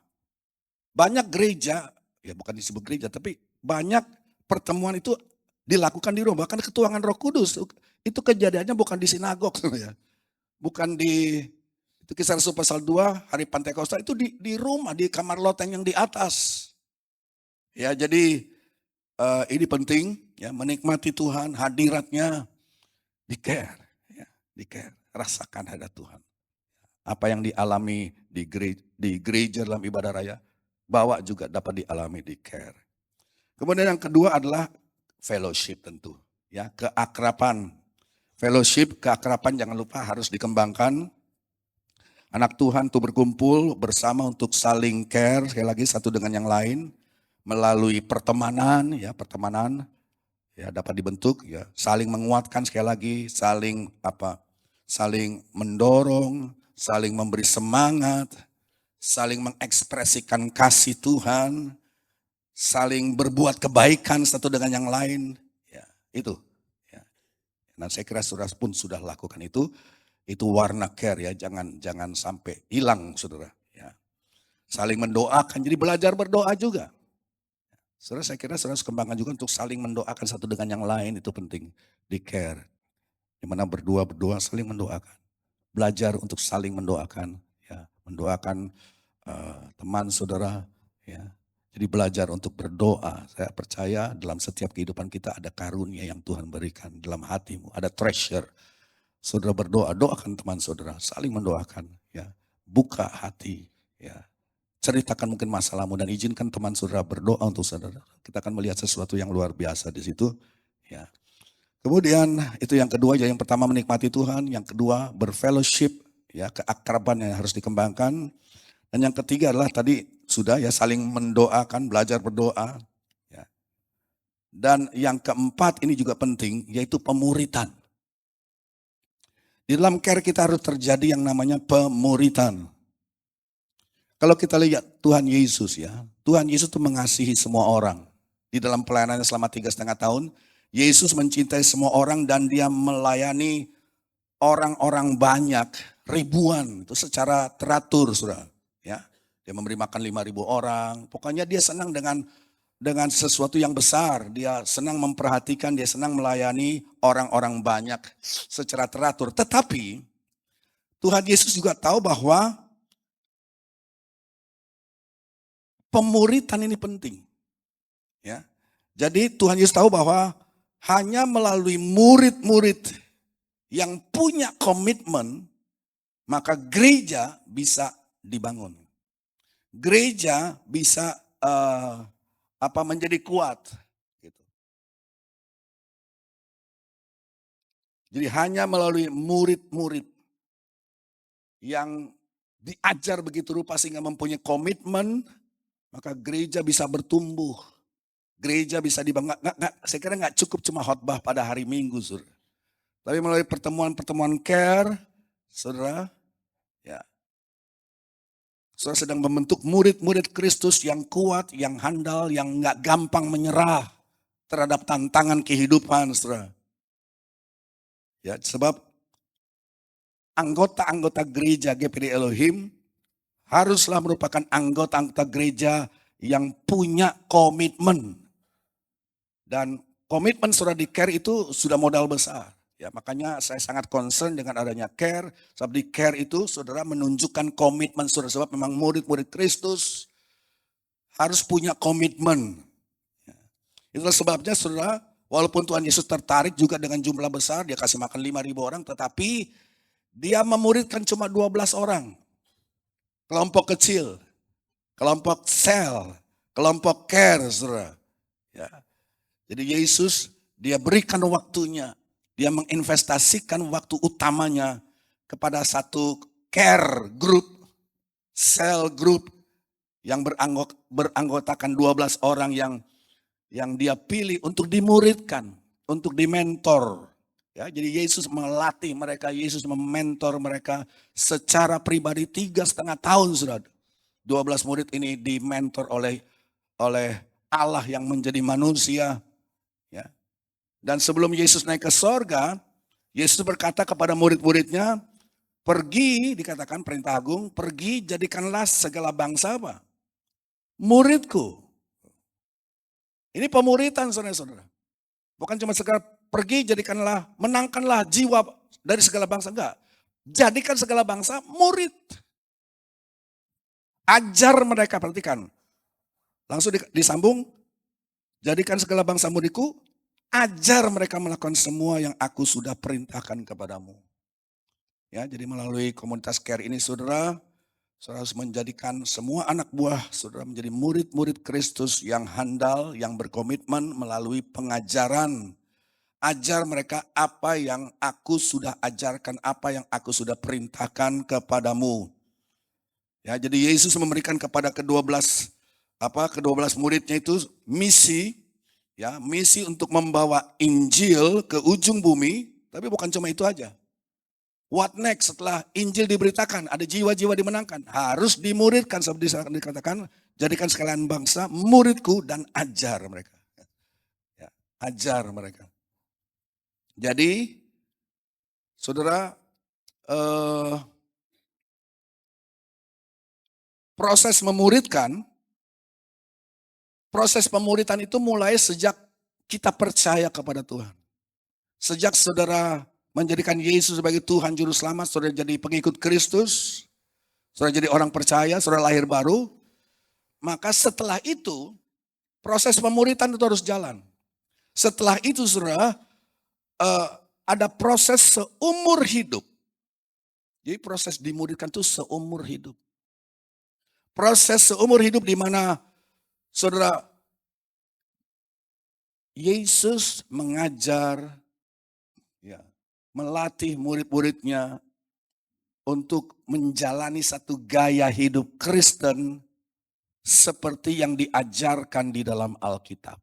Speaker 12: Banyak gereja, ya bukan disebut gereja, tapi banyak pertemuan itu dilakukan di rumah. Bahkan ketuangan Roh Kudus, itu kejadiannya bukan di sinagog. Ya. Bukan di, itu Kisah Rasul pasal 2, hari Pantekosta, itu di rumah, di kamar loteng yang di atas. Ya, jadi ini penting, ya, menikmati Tuhan, hadiratnya di care. Ya, di care, rasakan hadirat Tuhan. Apa yang dialami di gereja dalam ibadah raya, bawa juga dapat dialami di care. Kemudian yang kedua adalah fellowship tentu. Ya, keakraban. Fellowship, keakraban jangan lupa harus dikembangkan. Anak Tuhan itu berkumpul bersama untuk saling care, sekali lagi satu dengan yang lain. Melalui pertemanan, ya pertemanan ya dapat dibentuk, ya saling menguatkan sekali lagi, saling mendorong, saling memberi semangat, saling mengekspresikan kasih Tuhan, saling berbuat kebaikan satu dengan yang lain, ya itu. Ya. Dan saya kira saudara pun sudah lakukan itu warna care ya, jangan sampai hilang saudara. Ya. Saling mendoakan, jadi belajar berdoa juga. Saudara, saya kira saudara harus kembangkan juga untuk saling mendoakan satu dengan yang lain, itu penting di care. Dimana berdua saling mendoakan. Belajar untuk saling mendoakan, ya, mendoakan teman saudara, ya. Jadi belajar untuk berdoa. Saya percaya dalam setiap kehidupan kita ada karunia yang Tuhan berikan dalam hatimu, ada treasure. Saudara berdoa, doakan teman saudara, saling mendoakan, ya. Buka hati, ya. Ceritakan mungkin masalahmu dan izinkan teman saudara berdoa untuk saudara. Kita akan melihat sesuatu yang luar biasa di situ, ya. Kemudian itu yang kedua, yang pertama menikmati Tuhan, yang kedua berfellowship, ya, keakraban yang harus dikembangkan. Dan yang ketiga adalah tadi sudah ya saling mendoakan, belajar berdoa. Ya. Dan yang keempat ini juga penting, yaitu pemuritan. Di dalam care kita harus terjadi yang namanya pemuritan. Kalau kita lihat Tuhan Yesus ya, Tuhan Yesus itu mengasihi semua orang. Di dalam pelayanannya selama 3,5 tahun, Yesus mencintai semua orang dan dia melayani orang-orang banyak, ribuan, itu secara teratur, saudara. Ya, dia memberi makan 5.000 orang. Pokoknya dia senang dengan sesuatu yang besar. Dia senang memperhatikan, dia senang melayani orang-orang banyak secara teratur. Tetapi Tuhan Yesus juga tahu bahwa pemuritan ini penting. Ya. Jadi Tuhan Yesus tahu bahwa hanya melalui murid-murid yang punya komitmen, maka gereja bisa dibangun. Gereja bisa menjadi kuat. Gitu. Jadi hanya melalui murid-murid yang diajar begitu rupa sehingga mempunyai komitmen, maka gereja bisa bertumbuh. Gereja bisa dibangun. Saya kira nggak cukup cuma khotbah pada hari Minggu, saudara. Tapi melalui pertemuan-pertemuan care, saudara, ya, saudara sedang membentuk murid-murid Kristus yang kuat, yang handal, yang nggak gampang menyerah terhadap tantangan kehidupan, saudara. Ya, sebab anggota-anggota gereja GPD Elohim haruslah merupakan anggota-anggota gereja yang punya komitmen. Dan komitmen saudara di care itu sudah modal besar. Ya, makanya saya sangat concern dengan adanya care. Sebab di care itu saudara menunjukkan komitmen saudara. Sebab memang murid-murid Kristus harus punya komitmen. Ya. Itulah sebabnya saudara, walaupun Tuhan Yesus tertarik juga dengan jumlah besar, dia kasih makan 5.000 orang, tetapi dia memuridkan cuma 12 orang. Kelompok kecil, kelompok sel, kelompok care, saudara. Ya. Jadi Yesus, dia berikan waktunya, dia menginvestasikan waktu utamanya kepada satu care group, sel group yang beranggotakan 12 orang yang dia pilih untuk dimuridkan, untuk dimentor. Ya, jadi Yesus melatih mereka, Yesus mementor mereka secara pribadi 3,5 tahun sudah. 12 murid ini dimentor oleh Allah yang menjadi manusia. Ya. Dan sebelum Yesus naik ke sorga, Yesus berkata kepada murid-muridnya, pergi, dikatakan perintah agung, pergi jadikanlah segala bangsa apa? Muridku. Ini pemuritan saudara-saudara. Bukan cuma sekedar pergi jadikanlah, menangkanlah jiwa dari segala bangsa. Enggak. Jadikan segala bangsa murid. Ajar mereka, perhatikan. Langsung disambung, jadikan segala bangsa muridku, ajar mereka melakukan semua yang aku sudah perintahkan kepadamu. Ya, jadi melalui komunitas care ini saudara harus menjadikan semua anak buah saudara menjadi murid-murid Kristus yang handal, yang berkomitmen melalui pengajaran. Ajar mereka apa yang aku sudah ajarkan, apa yang aku sudah perintahkan kepadamu. Ya, jadi Yesus memberikan kepada ke-12 muridnya itu misi, ya, misi untuk membawa Injil ke ujung bumi, tapi bukan cuma itu aja. What next setelah Injil diberitakan, ada jiwa-jiwa dimenangkan, harus dimuridkan seperti dikatakan, jadikan sekalian bangsa muridku dan ajar mereka. Ya, ajar mereka. Jadi, saudara, proses memuridan itu mulai sejak kita percaya kepada Tuhan. Sejak saudara menjadikan Yesus sebagai Tuhan Juru Selamat, saudara jadi pengikut Kristus, saudara jadi orang percaya, saudara lahir baru, maka setelah itu proses pemuridan itu harus jalan. Setelah itu saudara ada proses seumur hidup. Jadi proses dimuridkan itu seumur hidup. Proses seumur hidup di mana saudara Yesus mengajar, ya, melatih murid-muridnya untuk menjalani satu gaya hidup Kristen seperti yang diajarkan di dalam Alkitab.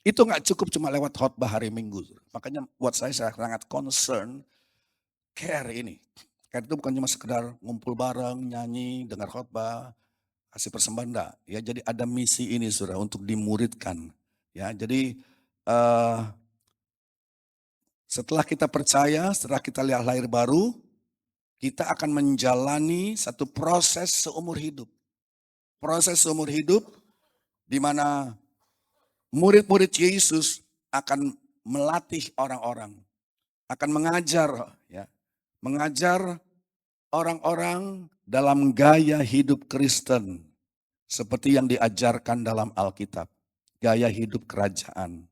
Speaker 12: Itu nggak cukup cuma lewat khotbah hari Minggu. Makanya buat saya sangat concern care ini. Care itu bukan cuma sekedar ngumpul bareng, nyanyi, dengar khotbah, kasih persembahan, enggak. Ya, jadi ada misi ini saudara untuk dimuridkan. Ya, jadi setelah kita percaya, setelah kita lahir baru, kita akan menjalani satu proses seumur hidup. Proses seumur hidup di mana murid-murid Yesus akan melatih orang-orang, akan mengajar, ya, mengajar orang-orang dalam gaya hidup Kristen seperti yang diajarkan dalam Alkitab, gaya hidup kerajaan.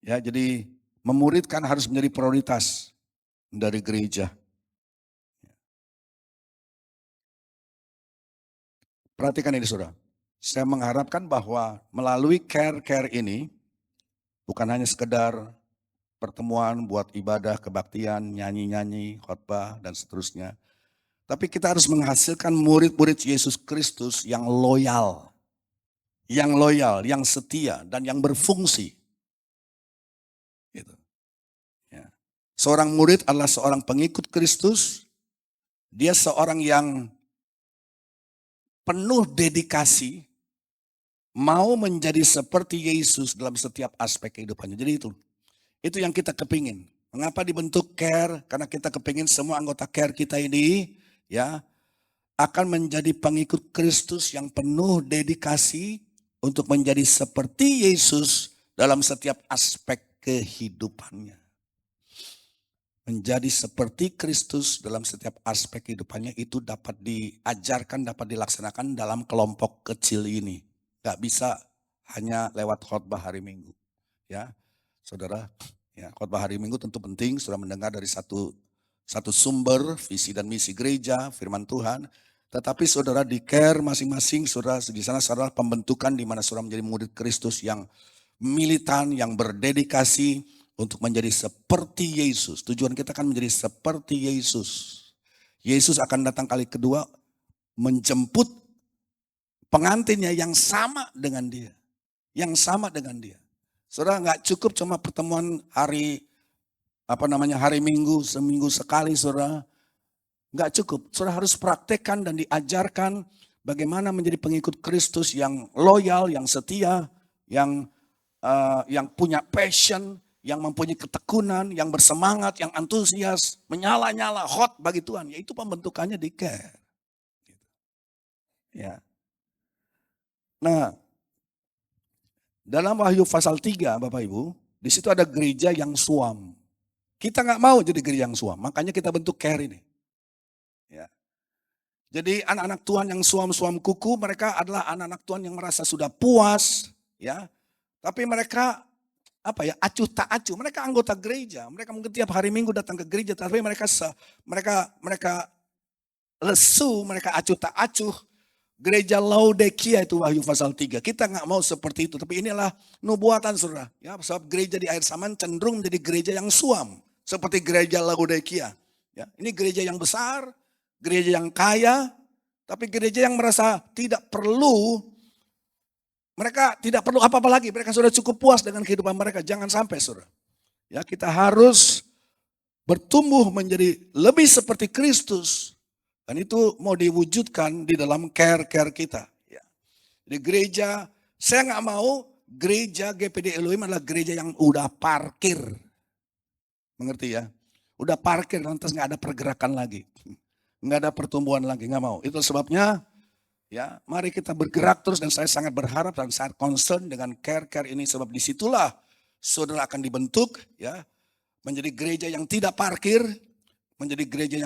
Speaker 12: Ya, jadi memuridkan harus menjadi prioritas dari gereja. Perhatikan ini saudara, saya mengharapkan bahwa melalui care ini, bukan hanya sekedar pertemuan buat ibadah, kebaktian, nyanyi-nyanyi, khotbah, dan seterusnya. Tapi kita harus menghasilkan murid-murid Yesus Kristus yang loyal, yang setia, dan yang berfungsi. Gitu. Ya. Seorang murid adalah seorang pengikut Kristus, dia seorang yang penuh dedikasi, mau menjadi seperti Yesus dalam setiap aspek kehidupannya. Jadi itu yang kita kepingin. Mengapa dibentuk care? Karena kita kepingin semua anggota care kita ini ya akan menjadi pengikut Kristus yang penuh dedikasi untuk menjadi seperti Yesus dalam setiap aspek kehidupannya. Menjadi seperti Kristus dalam setiap aspek kehidupannya itu dapat diajarkan, dapat dilaksanakan dalam kelompok kecil ini. Gak bisa hanya lewat khotbah hari Minggu. Ya, saudara, ya, khotbah hari Minggu tentu penting, sudah mendengar dari satu sumber visi dan misi gereja, firman Tuhan. Tetapi saudara di care masing-masing, saudara di sana saudara pembentukan di mana saudara menjadi murid Kristus yang militan, yang berdedikasi untuk menjadi seperti Yesus. Tujuan kita kan menjadi seperti Yesus. Yesus akan datang kali kedua menjemput pengantinnya yang sama dengan dia. Yang sama dengan dia. Saudara nggak cukup cuma pertemuan hari Minggu, seminggu sekali saudara. Nggak cukup. Saudara harus praktekkan dan diajarkan bagaimana menjadi pengikut Kristus yang loyal, yang setia, yang punya passion, yang mempunyai ketekunan, yang bersemangat, yang antusias, menyala-nyala, hot bagi Tuhan. Yaitu pembentukannya di care. Ya. Nah, dalam Wahyu pasal 3 Bapak Ibu, di situ ada gereja yang suam. Kita nggak mau jadi gereja yang suam, makanya kita bentuk care ini. Ya. Jadi anak-anak Tuhan yang suam-suam kuku, mereka adalah anak-anak Tuhan yang merasa sudah puas, ya. Tapi mereka acuh tak acuh. Mereka anggota gereja. Mereka mungkin tiap hari Minggu datang ke gereja, tapi mereka lesu, mereka acuh tak acuh. Gereja Laodikia itu Wahyu pasal 3. Kita nggak mau seperti itu, tapi inilah nubuatan saudara. Ya, sebab gereja di akhir zaman cenderung menjadi gereja yang suam, seperti gereja Laodikia. Ya, ini gereja yang besar, gereja yang kaya, tapi gereja yang merasa tidak perlu. Mereka tidak perlu apa-apa lagi, mereka sudah cukup puas dengan kehidupan mereka. Jangan sampai saudara. Ya, kita harus bertumbuh menjadi lebih seperti Kristus. Dan itu mau diwujudkan di dalam care kita. Ya. Di gereja, saya nggak mau gereja GPD Elohim adalah gereja yang udah parkir. Mengerti ya? Udah parkir lantas nggak ada pergerakan lagi. Nggak ada pertumbuhan lagi, nggak mau. Itu sebabnya ya mari kita bergerak terus dan saya sangat berharap dan sangat concern dengan care ini sebab disitulah saudara akan dibentuk ya menjadi gereja yang tidak parkir, menjadi gereja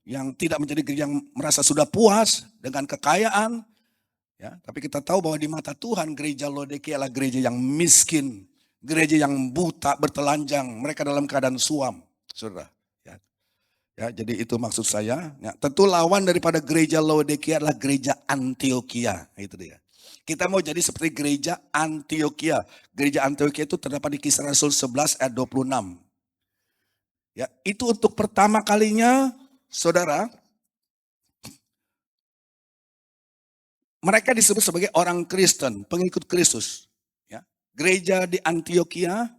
Speaker 12: yang tidak menjadi gereja yang merasa sudah puas dengan kekayaan. Ya, tapi kita tahu bahwa di mata Tuhan gereja Laodikia adalah gereja yang miskin, gereja yang buta, bertelanjang, mereka dalam keadaan suam, saudara. Ya, jadi itu maksud saya. Ya, tentu lawan daripada gereja Laodikia adalah gereja Antioquia, itu dia. Kita mau jadi seperti gereja Antioquia. Gereja Antioquia itu terdapat di Kisah Rasul 11 ayat 26. Ya, itu untuk pertama kalinya, saudara, mereka disebut sebagai orang Kristen, pengikut Kristus. Ya, gereja di Antioquia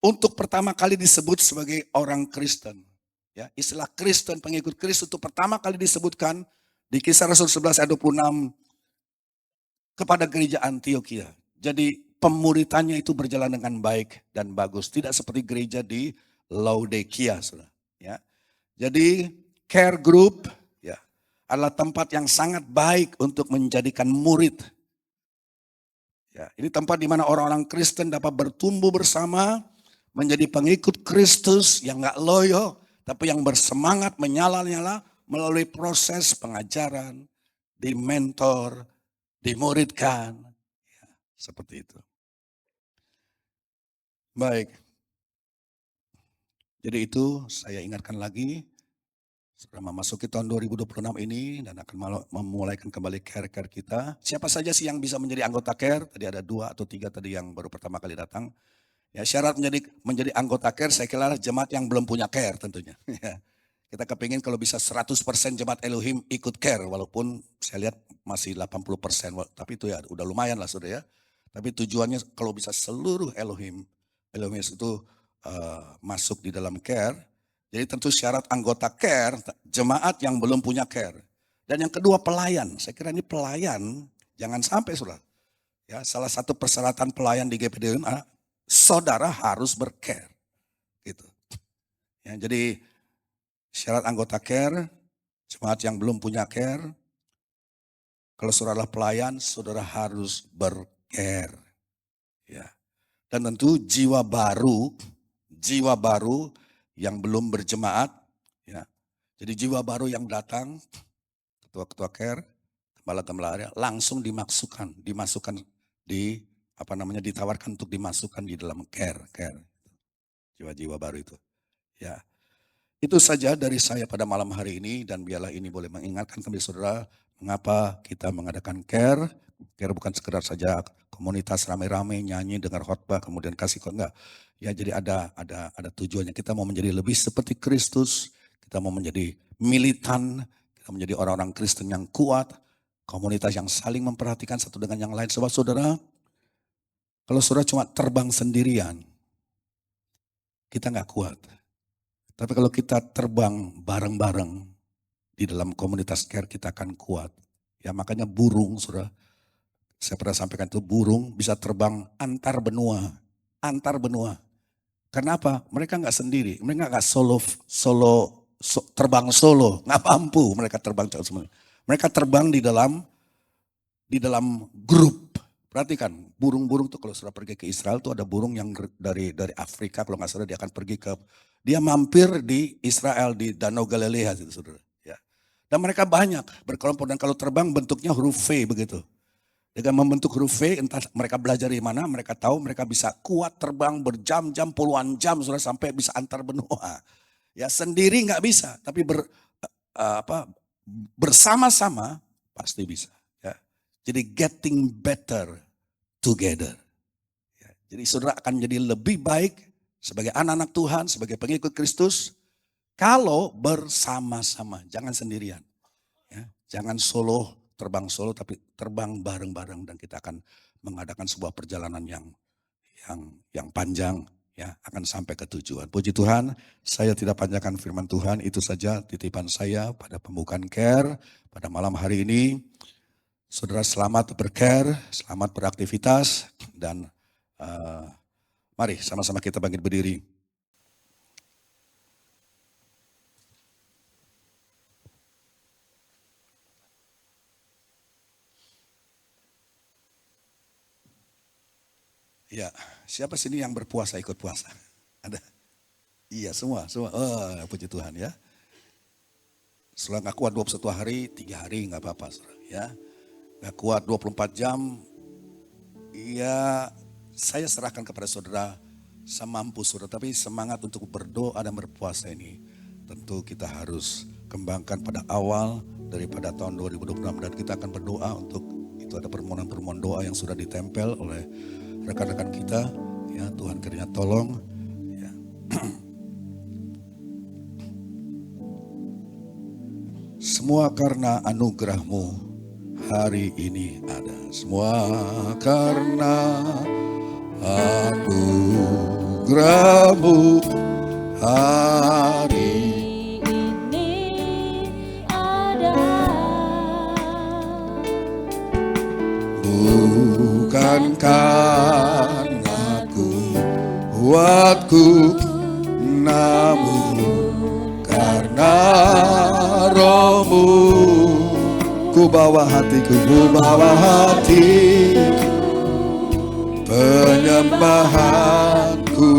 Speaker 12: untuk pertama kali disebut sebagai orang Kristen. Ya, istilah Kristen, pengikut Kristus itu pertama kali disebutkan di Kisah Rasul 11 ayat 26 kepada gereja Antioquia. Jadi pemuritannya itu berjalan dengan baik dan bagus. Tidak seperti gereja di Laodikia. Ya. Jadi care group ya, adalah tempat yang sangat baik untuk menjadikan murid. Ya, ini tempat di mana orang-orang Kristen dapat bertumbuh bersama, menjadi pengikut Kristus yang gak loyo, tapi yang bersemangat menyala-nyala melalui proses pengajaran, dimentor, dimuridkan. Ya, seperti itu. Baik. Jadi itu saya ingatkan lagi, sudah memasuki tahun 2026 ini dan akan memulaikan kembali care kita. Siapa saja sih yang bisa menjadi anggota care? Tadi ada 2 atau 3 tadi yang baru pertama kali datang. Ya, syarat menjadi anggota care saya kira jemaat yang belum punya care tentunya. Kita kepingin kalau bisa 100% jemaat Elohim ikut care walaupun saya lihat masih 80%. Tapi itu ya udah lumayan lah saudara ya. Tapi tujuannya kalau bisa seluruh Elohim itu masuk di dalam care. Jadi tentu syarat anggota care, jemaat yang belum punya care. Dan yang kedua pelayan. Saya kira ini pelayan jangan sampai saudara. Ya, salah satu persyaratan pelayan di GPD saudara harus bercare, gitu. Ya, jadi syarat anggota care, jemaat yang belum punya care, kalau saudara pelayan, saudara harus bercare. Ya. Dan tentu jiwa baru yang belum berjemaat, ya. Jadi jiwa baru yang datang, ketua-ketua care, gembala-gembala langsung dimasukkan ditawarkan untuk dimasukkan di dalam care. Jiwa-jiwa baru itu. Ya. Itu saja dari saya pada malam hari ini dan biarlah ini boleh mengingatkan kembali saudara mengapa kita mengadakan care. Care bukan sekedar saja komunitas rame-rame nyanyi dengar khotbah kemudian kasih enggak. Ya, jadi ada tujuannya. Kita mau menjadi lebih seperti Kristus, kita mau menjadi militan, kita menjadi orang-orang Kristen yang kuat, komunitas yang saling memperhatikan satu dengan yang lain. Sebab saudara, kalau saudara cuma terbang sendirian, kita nggak kuat. Tapi kalau kita terbang bareng-bareng di dalam komunitas care kita akan kuat. Ya makanya burung, saudara, saya pernah sampaikan itu burung bisa terbang antar benua. Kenapa? Mereka nggak sendiri, mereka nggak terbang solo, nggak mampu mereka terbang semua. Mereka terbang di dalam grup. Perhatikan, burung-burung tuh kalau sudah pergi ke Israel tuh ada burung yang dari Afrika kalau nggak salah dia akan pergi dia mampir di Israel di Danau Galilea itu saudara. Ya. Dan mereka banyak berkelompok dan kalau terbang bentuknya huruf V begitu. Dengan membentuk huruf V entah mereka belajar di mana mereka tahu mereka bisa kuat terbang berjam-jam puluhan jam sudah sampai bisa antar benua. Ya sendiri nggak bisa tapi bersama-sama pasti bisa. Ya. Jadi getting better together. Ya, jadi saudara akan menjadi lebih baik sebagai anak-anak Tuhan, sebagai pengikut Kristus, kalau bersama-sama, jangan sendirian. Ya, jangan terbang solo, tapi terbang bareng-bareng dan kita akan mengadakan sebuah perjalanan yang panjang, ya akan sampai ke tujuan. Puji Tuhan, saya tidak panjangkan firman Tuhan, itu saja titipan saya pada pembukaan care pada malam hari ini. Saudara selamat bercare, selamat beraktivitas dan mari sama-sama kita bangkit berdiri. Ya, siapa sini yang berpuasa ikut puasa? Ada? Iya, semua. Oh, puji Tuhan ya. Setelah gak kuat 21 hari, 3 hari gak apa-apa. Ya. Gak kuat 24 jam, ya saya serahkan kepada saudara semampu saudara. Tapi semangat untuk berdoa dan berpuasa ini tentu kita harus kembangkan pada awal daripada tahun 2026. Dan kita akan berdoa untuk itu, ada permohonan-permohonan doa yang sudah ditempel oleh rekan-rekan kita. Ya, Tuhan kiranya tolong. Ya. Semua karena anugerah-Mu hari ini ada. Semua karena anugerah-Mu hari ini ada. Bukan karena kuatku, namun karena Roh-Mu. Ku bawa hatiku, penyembahanku.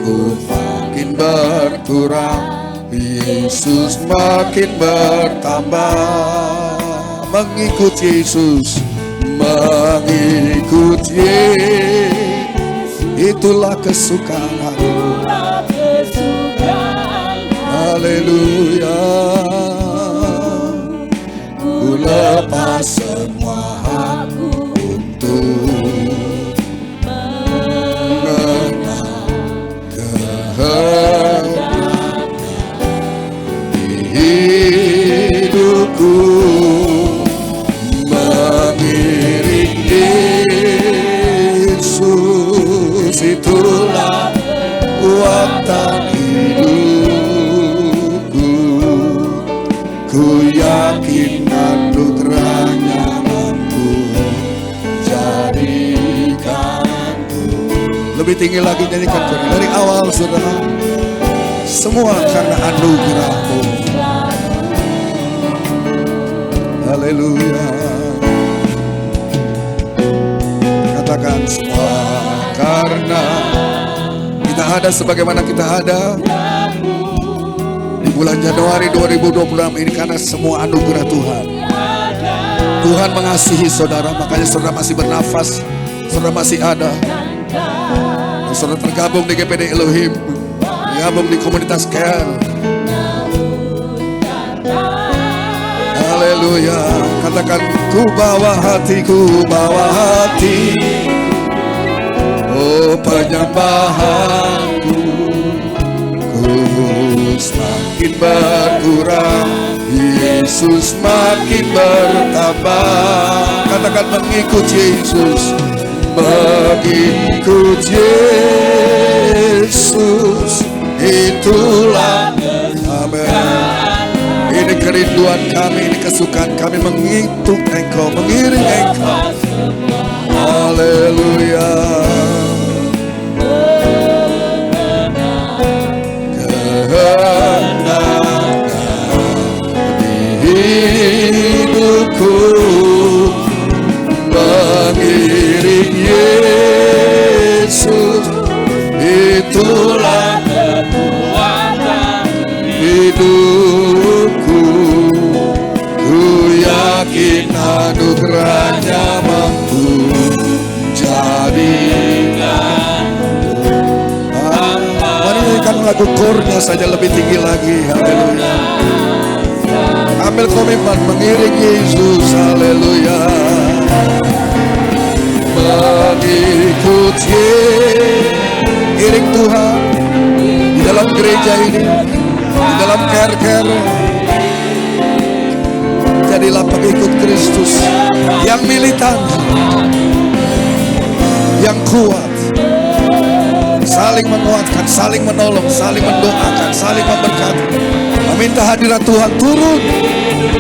Speaker 12: Ku makin berkurang, Yesus makin bertambah. Mengikut Yesus, mengikut Yesus, itulah kesukaan hatiku. Haleluya. Ku lepas semua hakku untuk mengenal kehendaknya di hidupku, mengiring Yesus, itulah kekuatan hidupku. Ku yakin anugerahnya mampu jadikanku. Lebih tinggi lagi nyanyikan dari awal saudara. Semua karena anugerah-Mu. Haleluya. Katakan semua karena kita ada sebagaimana kita ada di bulan Januari 2026 ini, karena semua anugerah Tuhan. Tuhan mengasihi saudara, makanya saudara masih bernafas, saudara masih ada. Dan saudara tergabung di GPD Elohim, tergabung di komunitas Care. Haleluya. Katakan ku bawa hatiku, bawa hati. Oh penyembahanku, ku semakin berkurang, Yesus makin bertambah. Katakan mengikut Yesus, mengikut Yesus, itulah amin. Ini kerinduan kami, ini kesukaan kami, mengikut Engkau, mengiring Engkau. Haleluya. Hidupku mengiring Yesus, itulah kekuatan hidupku. Ku yakin anugerahnya mampu jadikanku. Mari nyanyikan lagu kornya saja lebih tinggi lagi. Haleluya. Ambil komitmen mengiring Yesus, haleluya. Mengikut Yesus, iring Tuhan di dalam gereja ini, di dalam care-care. Jadilah pengikut Kristus yang militan, yang kuat, saling menguatkan, saling menolong, saling mendoakan, saling memberkati. Meminta hadirat Tuhan turun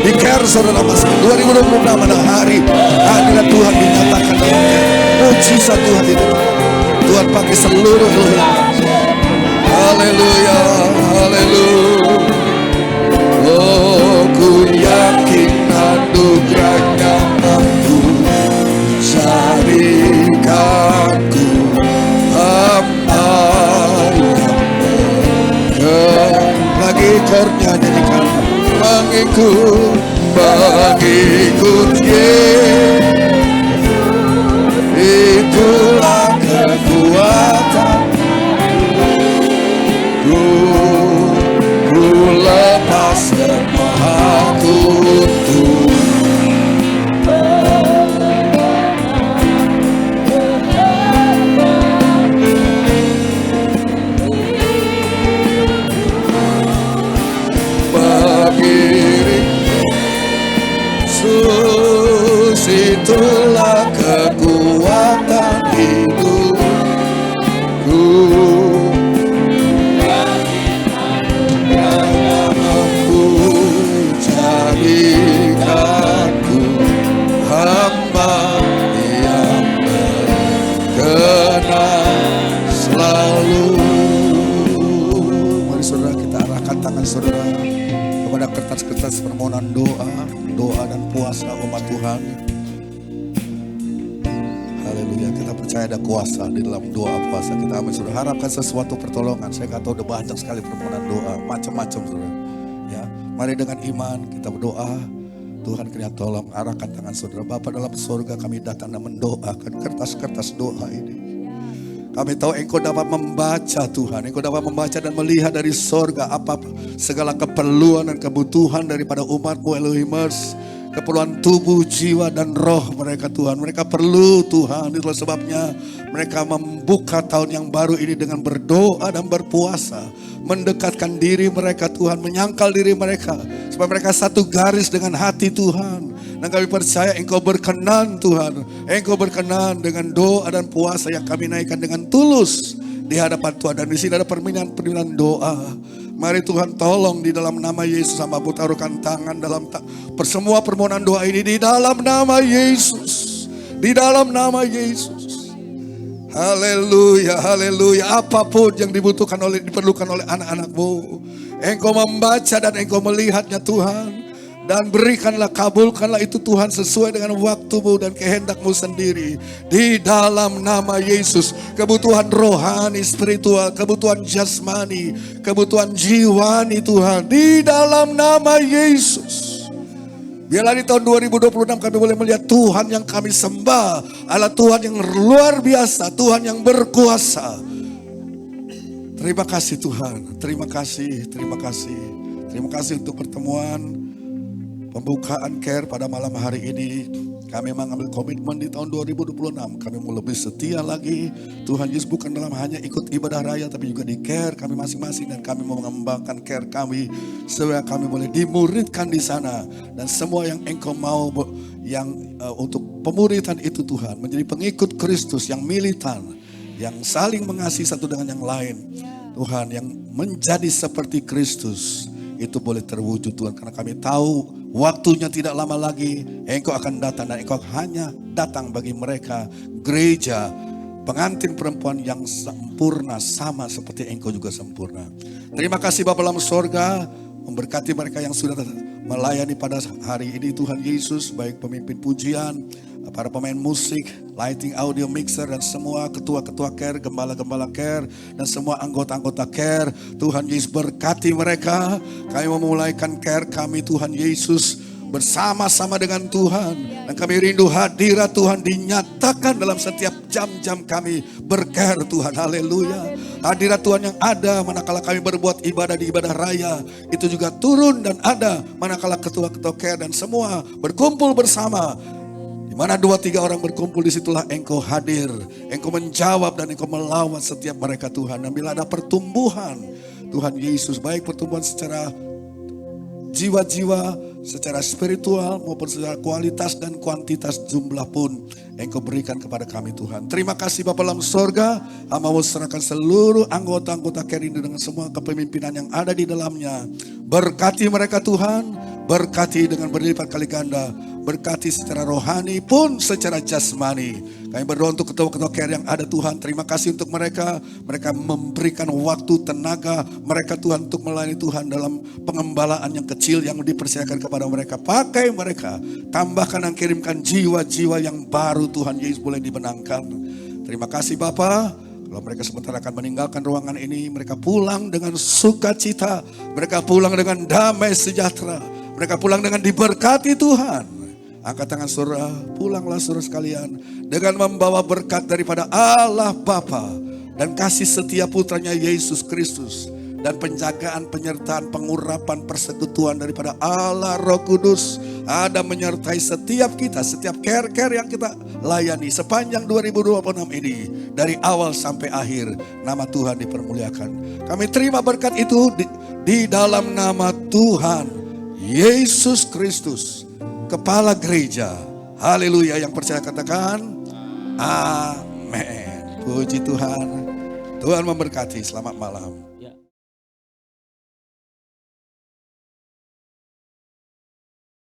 Speaker 12: di Care saudara masing 2026 pada hari hadirat Tuhan dinyatakan dalam Care. Mujizat Tuhan itu Tuhan pakai seluruh haleluya, haleluya. Oh ku yakin anugerahnya mampu jadikan bencana selalu. Mari saudara kita arahkan tangan saudara kepada kertas-kertas permohonan doa dan puasa umat Tuhan. Haleluya, kita percaya ada kuasa di dalam doa puasa kita. Amin, saudara. Harapkan sesuatu pertolongan. Saya kata udah banyak sekali permohonan doa, macam-macam saudara. Ya, mari dengan iman kita berdoa. Tuhan kiranya tolong arahkan tangan saudara. Bapa dalam surga, kami datang dan mendoakan kertas-kertas doa ini. Kami tahu Engkau dapat membaca Tuhan. Engkau dapat membaca dan melihat dari surga apa segala keperluan dan kebutuhan daripada umat-Mu Elohimers. Keperluan tubuh, jiwa, dan roh mereka Tuhan. Mereka perlu Tuhan. Itulah sebabnya mereka membuka tahun yang baru ini dengan berdoa dan berpuasa. Mendekatkan diri mereka Tuhan. Menyangkal diri mereka. Supaya mereka satu garis dengan hati Tuhan. Dan kami percaya Engkau berkenan Tuhan. Engkau berkenan dengan doa dan puasa yang kami naikkan dengan tulus di hadapan Tuhan. Dan di sini ada permintaan doa. Mari Tuhan tolong di dalam nama Yesus, hamba taruhkan tangan dalam semua permohonan doa ini di dalam nama Yesus. Di dalam nama Yesus. Haleluya, haleluya. Apapun yang diperlukan oleh anak-anak-Mu, Engkau membaca dan Engkau melihatnya Tuhan. Dan berikanlah, kabulkanlah itu Tuhan sesuai dengan waktu-Mu dan kehendak-Mu sendiri. Di dalam nama Yesus. Kebutuhan rohani, spiritual, kebutuhan jasmani, kebutuhan jiwani Tuhan. Di dalam nama Yesus. Biarlah di tahun 2026 kami boleh melihat Tuhan yang kami sembah adalah Tuhan yang luar biasa, Tuhan yang berkuasa. Terima kasih Tuhan, terima kasih, terima kasih. Terima kasih untuk pertemuan pembukaan care pada malam hari ini. Kami mengambil komitmen di tahun 2026. Kami mau lebih setia lagi. Tuhan Yesus bukan dalam hanya ikut ibadah raya, tapi juga di care kami masing-masing. Dan kami mau mengembangkan care kami supaya kami boleh dimuridkan di sana. Dan semua yang Engkau mau yang untuk pemuridan itu Tuhan. Menjadi pengikut Kristus yang militan. Yang saling mengasihi satu dengan yang lain. Tuhan yang menjadi seperti Kristus. Itu boleh terwujud Tuhan. Karena kami tahu waktunya tidak lama lagi. Engkau akan datang dan Engkau hanya datang bagi mereka. Gereja, pengantin perempuan yang sempurna sama seperti Engkau juga sempurna. Terima kasih Bapa dalam sorga. Memberkati mereka yang sudah melayani pada hari ini Tuhan Yesus. Baik pemimpin pujian, para pemain musik, lighting, audio, mixer, dan semua ketua-ketua care, gembala-gembala care, dan semua anggota-anggota care. Tuhan Yesus berkati mereka. Kami memulaikan care kami Tuhan Yesus bersama-sama dengan Tuhan. Dan kami rindu hadirat Tuhan dinyatakan dalam setiap jam-jam kami bercare Tuhan. Haleluya. Hadirat Tuhan yang ada manakala kami berbuat ibadah di ibadah raya. Itu juga turun dan ada manakala ketua-ketua care dan semua berkumpul bersama. Di mana 2-3 orang berkumpul, disitulah Engkau hadir. Engkau menjawab dan Engkau melawan setiap mereka Tuhan. Dan bila ada pertumbuhan Tuhan Yesus, baik pertumbuhan secara jiwa-jiwa, secara spiritual maupun secara kualitas dan kuantitas jumlah pun Engkau berikan kepada kami Tuhan. Terima kasih Bapa dalam sorga. Hamba mau serahkan seluruh anggota-anggota care ini dengan semua kepemimpinan yang ada di dalamnya. Berkati mereka Tuhan. Berkati dengan berlipat kali ganda. Berkati secara rohani pun secara jasmani. Kami berdoa untuk ketua-ketua care yang ada Tuhan. Terima kasih untuk mereka. Mereka memberikan waktu, tenaga mereka Tuhan untuk melayani Tuhan dalam pengembalaan yang kecil yang dipersilakan kepada mereka. Pakai mereka. Tambahkan dan kirimkan jiwa-jiwa yang baru Tuhan Yesus boleh dibenangkan. Terima kasih Bapa. Kalau mereka sebentar akan meninggalkan ruangan ini, mereka pulang dengan sukacita. Mereka pulang dengan damai sejahtera. Mereka pulang dengan diberkati Tuhan. Angkat tangan saudara, pulanglah saudara sekalian dengan membawa berkat daripada Allah Bapa dan kasih setia putranya Yesus Kristus dan penjagaan, penyertaan, pengurapan, persekutuan daripada Allah Roh Kudus ada menyertai setiap kita, setiap care-care yang kita layani sepanjang 2026 ini dari awal sampai akhir. Nama Tuhan dipermuliakan. Kami terima berkat itu di dalam nama Tuhan Yesus Kristus, Kepala Gereja. Haleluya. Yang percaya katakan amin. Puji Tuhan. Tuhan memberkati. Selamat malam.